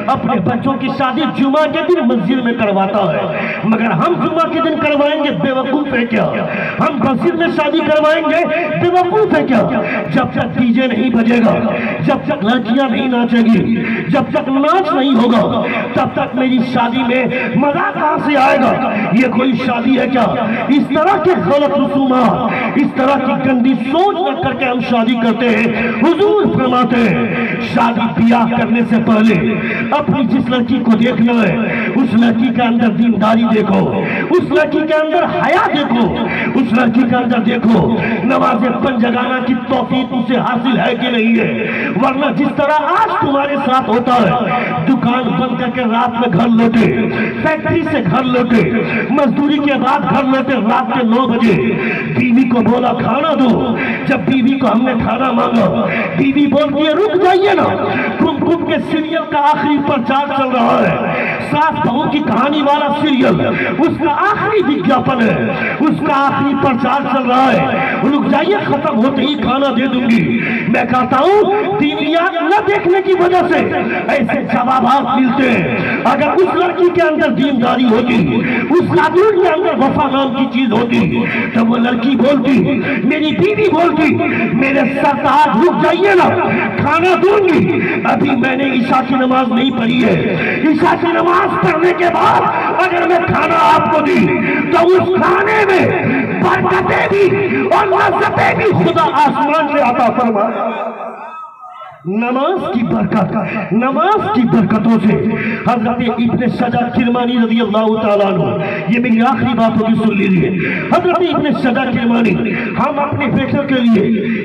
اپنے بچوں کی شادی جمعہ کے دن مسجد میں کرواتا ہے. مگر ہم جمعہ کے دن کروائیں گے, بے وقوف ہے کیا؟ ہم مسجد میں شادی کروائیں گے, بے وقوف ہے کیا؟ جب تک ڈی جے نہیں بجے گا, جب تک لڑکیاں نہیں ناچے گی, جب تک ناچ نہیں ہوگا, تب تک میری شادی میں مزہ کہاں سے آئے گا؟ یہ کوئی شادی ہے کیا؟ اس طرح کے غلط رسومات, اس طرح کی گندی سوچ رکھ کر کے ہم شادی کرتے ہیں. حضور فرماتے ہیں شادی بیاہ کرنے سے پہلے اپنی جس لڑکی کو دیکھنا ہے اس لڑکی کے اندر دینداری دیکھو, اس لڑکی کے اندر حیا دیکھو, اس لڑکی کے اندر دیکھو نماز پنجگانہ کی توفیق اسے حاصل ہے کہ نہیں ہے. ورنہ جس طرح آج تمہارے ساتھ ہوتا ہے, دکان بند کر کے رات میں گھر لوٹے, فیکٹری سے گھر لوٹے, مزدوری کے بعد گھر لوٹے رات کے 9 بجے, بیوی کو بولا کھانا دو, جب بیوی کو ہم نے کھانا مانگا بیوی بولتی ہے رک جائیے نا, کم کم کے سیریل کا آخری پرچار چل رہا ہے, ساس بہو کی کہانی والا سیریل, اس کا آخری وگیاپن ہے, اس کا آخری پرچار چل رہا ہے, رک جائیے ختم ہوتے ہی کھانا دے دوں گی. میں کہتا ہوں دینیات نہ دیکھنے کی وجہ سے ایسے جوابات ملتے ہیں. اگر اس لڑکی کے اندر دینداری ہوتی, اس خاتون کے اندر وفا نام کی چیز ہوتی, تو وہ لڑکی بولتی, میری بیوی بولتی میرے سرتاج رک جائیے نا کھانا دوں گی, ابھی میں نے عشاء کی نماز نہیں پڑھی ہے, عشاء کی نماز پڑھنے کے بعد اگر میں کھانا آپ کو دی تو اس کھانے میں برکتیں بھی اور لذتیں بھی خدا آسمان سے عطا فرمائے. نماز کی برکت, نماز کی برکتوں سے حضرت ابن سجا کرمانی رضی اللہ تعالیٰ عنہ, یہ میری آخری بات ہوگی سن لیجیے. حضرت ابن سجا کرمانی, ہم اپنے بیٹوں کے لیے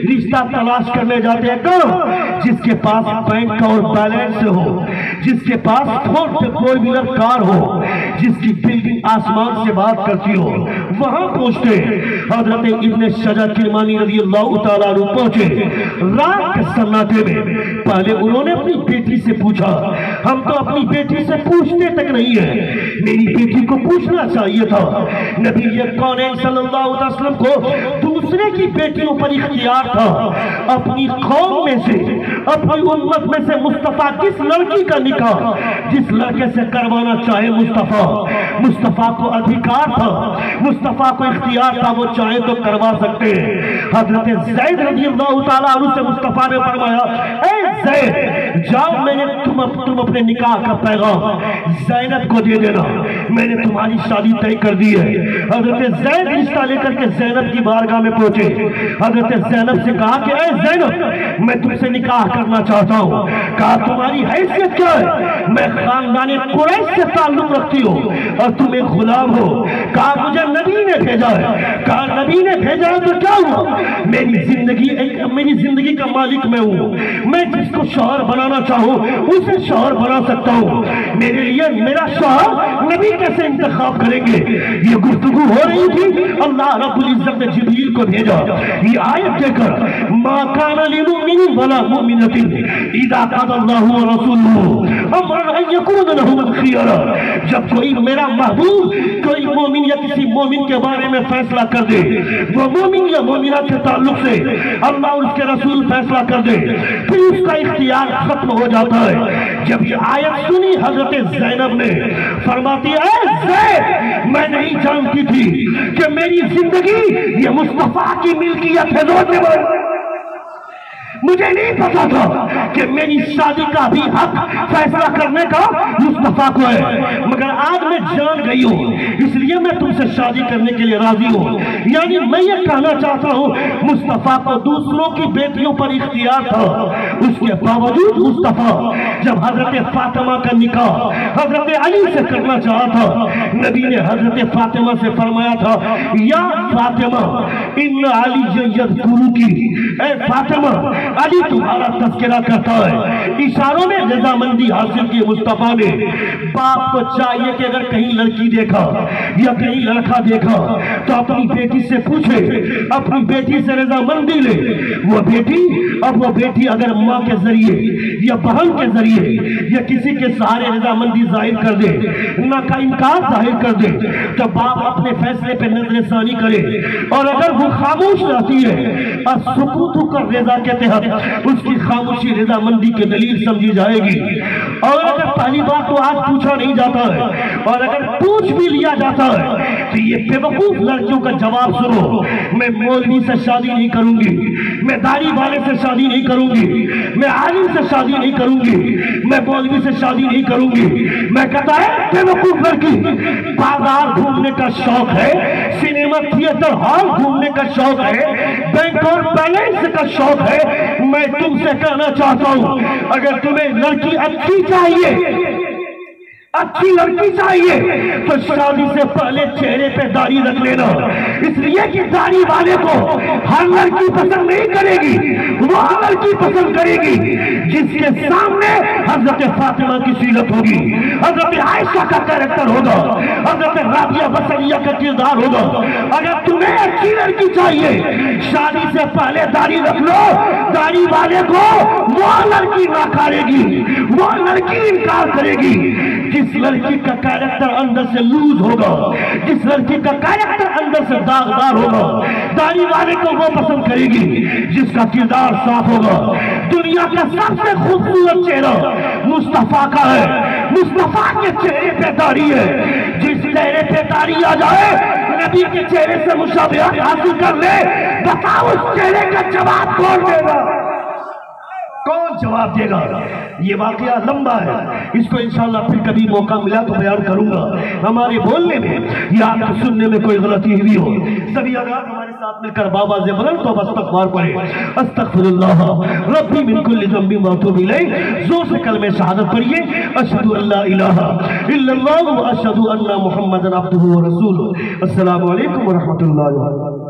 رشتہ تلاش کرنے جاتے ہیں کہاں؟ جس کے پاس بینک کا اور بیلنس ہو, جس کے پاس 4 ویلر کار ہو, جس کی بلڈنگ آسمان سے بات کرتی ہو, وہاں پہنچتے. حضرت ابن سجا کرمانی رضی اللہ تعالیٰ عنہ پہنچے رات کے سناٹے میں. پہلے انہوں نے اپنی بیٹی سے پوچھا, ہم تو اپنی بیٹی سے پوچھتے تک نہیں ہیں, میری بیٹی کو پوچھنا چاہیے تھا. نبی کونین صلی اللہ علیہ وسلم کو دوسرے کی بیٹیوں پر اختیار تھا. اپنی قوم میں سے, اپنی امت میں سے مصطفیٰ کس لڑکی کا نکاح جس لڑکے سے کروانا چاہے مصطفیٰ کو ادھیکار تھا, مصطفیٰ کو اختیار تھا, وہ چاہے تو کروا سکتے ہیں. حضرت زید رضی اللہ تعالیٰ عنہ سے مصطفیٰ نے فرمایا اے زید جاؤ, میں نے تم اپنے نکاح کا پیغام زینب کو دے دینا, میں نے تمہاری شادی طے کر دی ہے. حضرت زید رشتہ لے کر کے زینب کی بارگاہ میں پہنچے. حضرت زینب سے کہا کہ اے زینب میں تم سے نکاح کرنا چاہتا ہوں. کہا تمہاری حیثیت کیا ہے؟ میں خاندان قریش سے تعلق رکھتی ہوں اور تم ایک غلام ہو. کہا مجھے نبی نے بھیجا ہے. کہا نبی نے بھیجا ہے تو کیا ہوا؟ میری زندگی کا مالک میں ہوں, میں جس کو شوہر بنانا چاہوں اسے شوہر بنا سکتا ہوں. میرے لیے میرا شوہر نبی کیسے انتخاب کریں گے؟ یہ گفتگو ہو رہی تھی. اللہ رب العزت نے جبریل کو بھیجا یہ آیت دے کر, ما کان للمؤمن ولا مؤمنۃ اذا قضى الله ورسوله امرا ان يكون لهم اختیار. جب کوئی میرا محبوب کوئی مومن یا کسی مومن کے بارے میں فیصلہ کر دے, وہ مومن یا مومنہ کے تعلق سے اللہ اور اس کے رسول فیصلہ کر دے, پھر اس کا اختیار ختم ہو جاتا ہے. جب یہ آیت سنی حضرت زینب نے, فرماتی ہے اے زید, میں نہیں جانتی تھی کہ میری زندگی یہ مصطفیٰ کی ملکیت ہے. مجھے نہیں پتا تھا کہ میری شادی کا بھی حق فیصلہ کرنے کا مصطفیٰ کو ہے, مگر آج میں جان گئی ہوں, اس لیے میں تم سے شادی کرنے کے لیے راضی ہوں. یعنی میں یہ کہنا چاہتا ہوں مصطفیٰ کو دوسروں کی بیٹیوں پر اختیار تھا, اس کے باوجود مصطفیٰ جب حضرت فاطمہ کا نکاح حضرت علی سے کرنا چاہا تھا, نبی نے حضرت فاطمہ سے فرمایا تھا یا فاطمہ ان علی یذکرکی, اے فاطمہ علی تمہارا تذکرہ کرتا ہے. اشاروں میں رضامندی حاصل کی مصطفیٰ نے. باپ کو چاہیے کہ اگر کہیں لڑکی دیکھا یا کہیں لڑکا دیکھا تو اپنی بیٹی سے پوچھے, اپنی بیٹی سے رضامندی لے. وہ بیٹی اگر ماں کے ذریعے یا بہن کے ذریعے یا کسی کے سہارے رضامندی ظاہر کر دے, نہ کا انکار ظاہر کر دے, تو باپ اپنے فیصلے پہ نظر ثانی کرے. اور اگر وہ خاموش رہتی ہے, السکوت کا رضا کے تحت اس کی خاموشی رضامندی کے دلیل سمجھی جائے گی. اور اگر پہلی بات تو آج پوچھا نہیں جاتا ہے, اور اگر پوچھ بھی لیا جاتا ہے تو یہ بے وقوف لڑکیوں کا جواب سنو, میں مولوی سے شادی نہیں کروں گی, میں داڑھی والے سے شادی نہیں کروں گی, میں عالم سے شادی نہیں کروں گی, میں مولوی سے شادی نہیں کروں گی. میں کہتا ہے بے وقوف لڑکی, بازار گھومنے کا شوق ہے, سینما تھیٹر ہال گھومنے کا شوق ہے, بینک اور بیلنس کا شوق ہے. میں تم سے کہنا چاہتا ہوں اگر تمہیں لڑکی اچھی لڑکی چاہیے تو شادی سے پہلے چہرے پہ داڑھی رکھ لینا, اس لیے کہ داڑھی والے کو ہر لڑکی پسند نہیں کرے گی, وہ لڑکی پسند کرے گی جس کے سامنے حضرت فاطمہ کی سیرت ہوگی, حضرت عائشہ کا کریکٹر ہوگا, حضرت رابعہ بصریہ کا کردار ہوگا. اگر تمہیں اچھی لڑکی چاہیے شادی سے پہلے داڑھی رکھ لو, داڑھی والے کو وہ لڑکی ناکارے گی, وہ لڑکی انکار کرے گی. جس لڑکی کا کریکٹر اندر سے لوز ہوگا, جس لڑکی کا کریکٹر اندر سے داغدار ہوگا, داڑھی والے کو وہ پسند کرے گی. جس کا کردار صاف ہوگا. دنیا کا سب سے خوبصورت چہرہ مصطفیٰ کا ہے, مصطفیٰ کے چہرے پہ داڑھی ہے. جس چہرے پہ داڑھی آ جائے نبی کے چہرے سے مشابہت حاصل کر لے, بتاؤ اس چہرے کا جواب کون دے گا؟ کون جواب دے گا؟ یہ واقعہ لمبا ہے, اس کو انشاءاللہ پھر کبھی موقع ملا تو بیان کروں گا. ہمارے بولنے میں یا آپ کے سننے میں کوئی غلطی ہوئی ہو, سبھی آغاز ہمارے ساتھ مل کر بابا سے بلند تو استغفار پڑھے. استغفر اللہ ربی من کل ذنب و اتوب الیہ. زور سے کلمہ شہادت پڑھیے, اشہد ان لا الہ الا اللہ و اشہد ان محمد عبدہ و رسولہ. السلام علیکم ورحمۃ اللہ وبرکاتہ.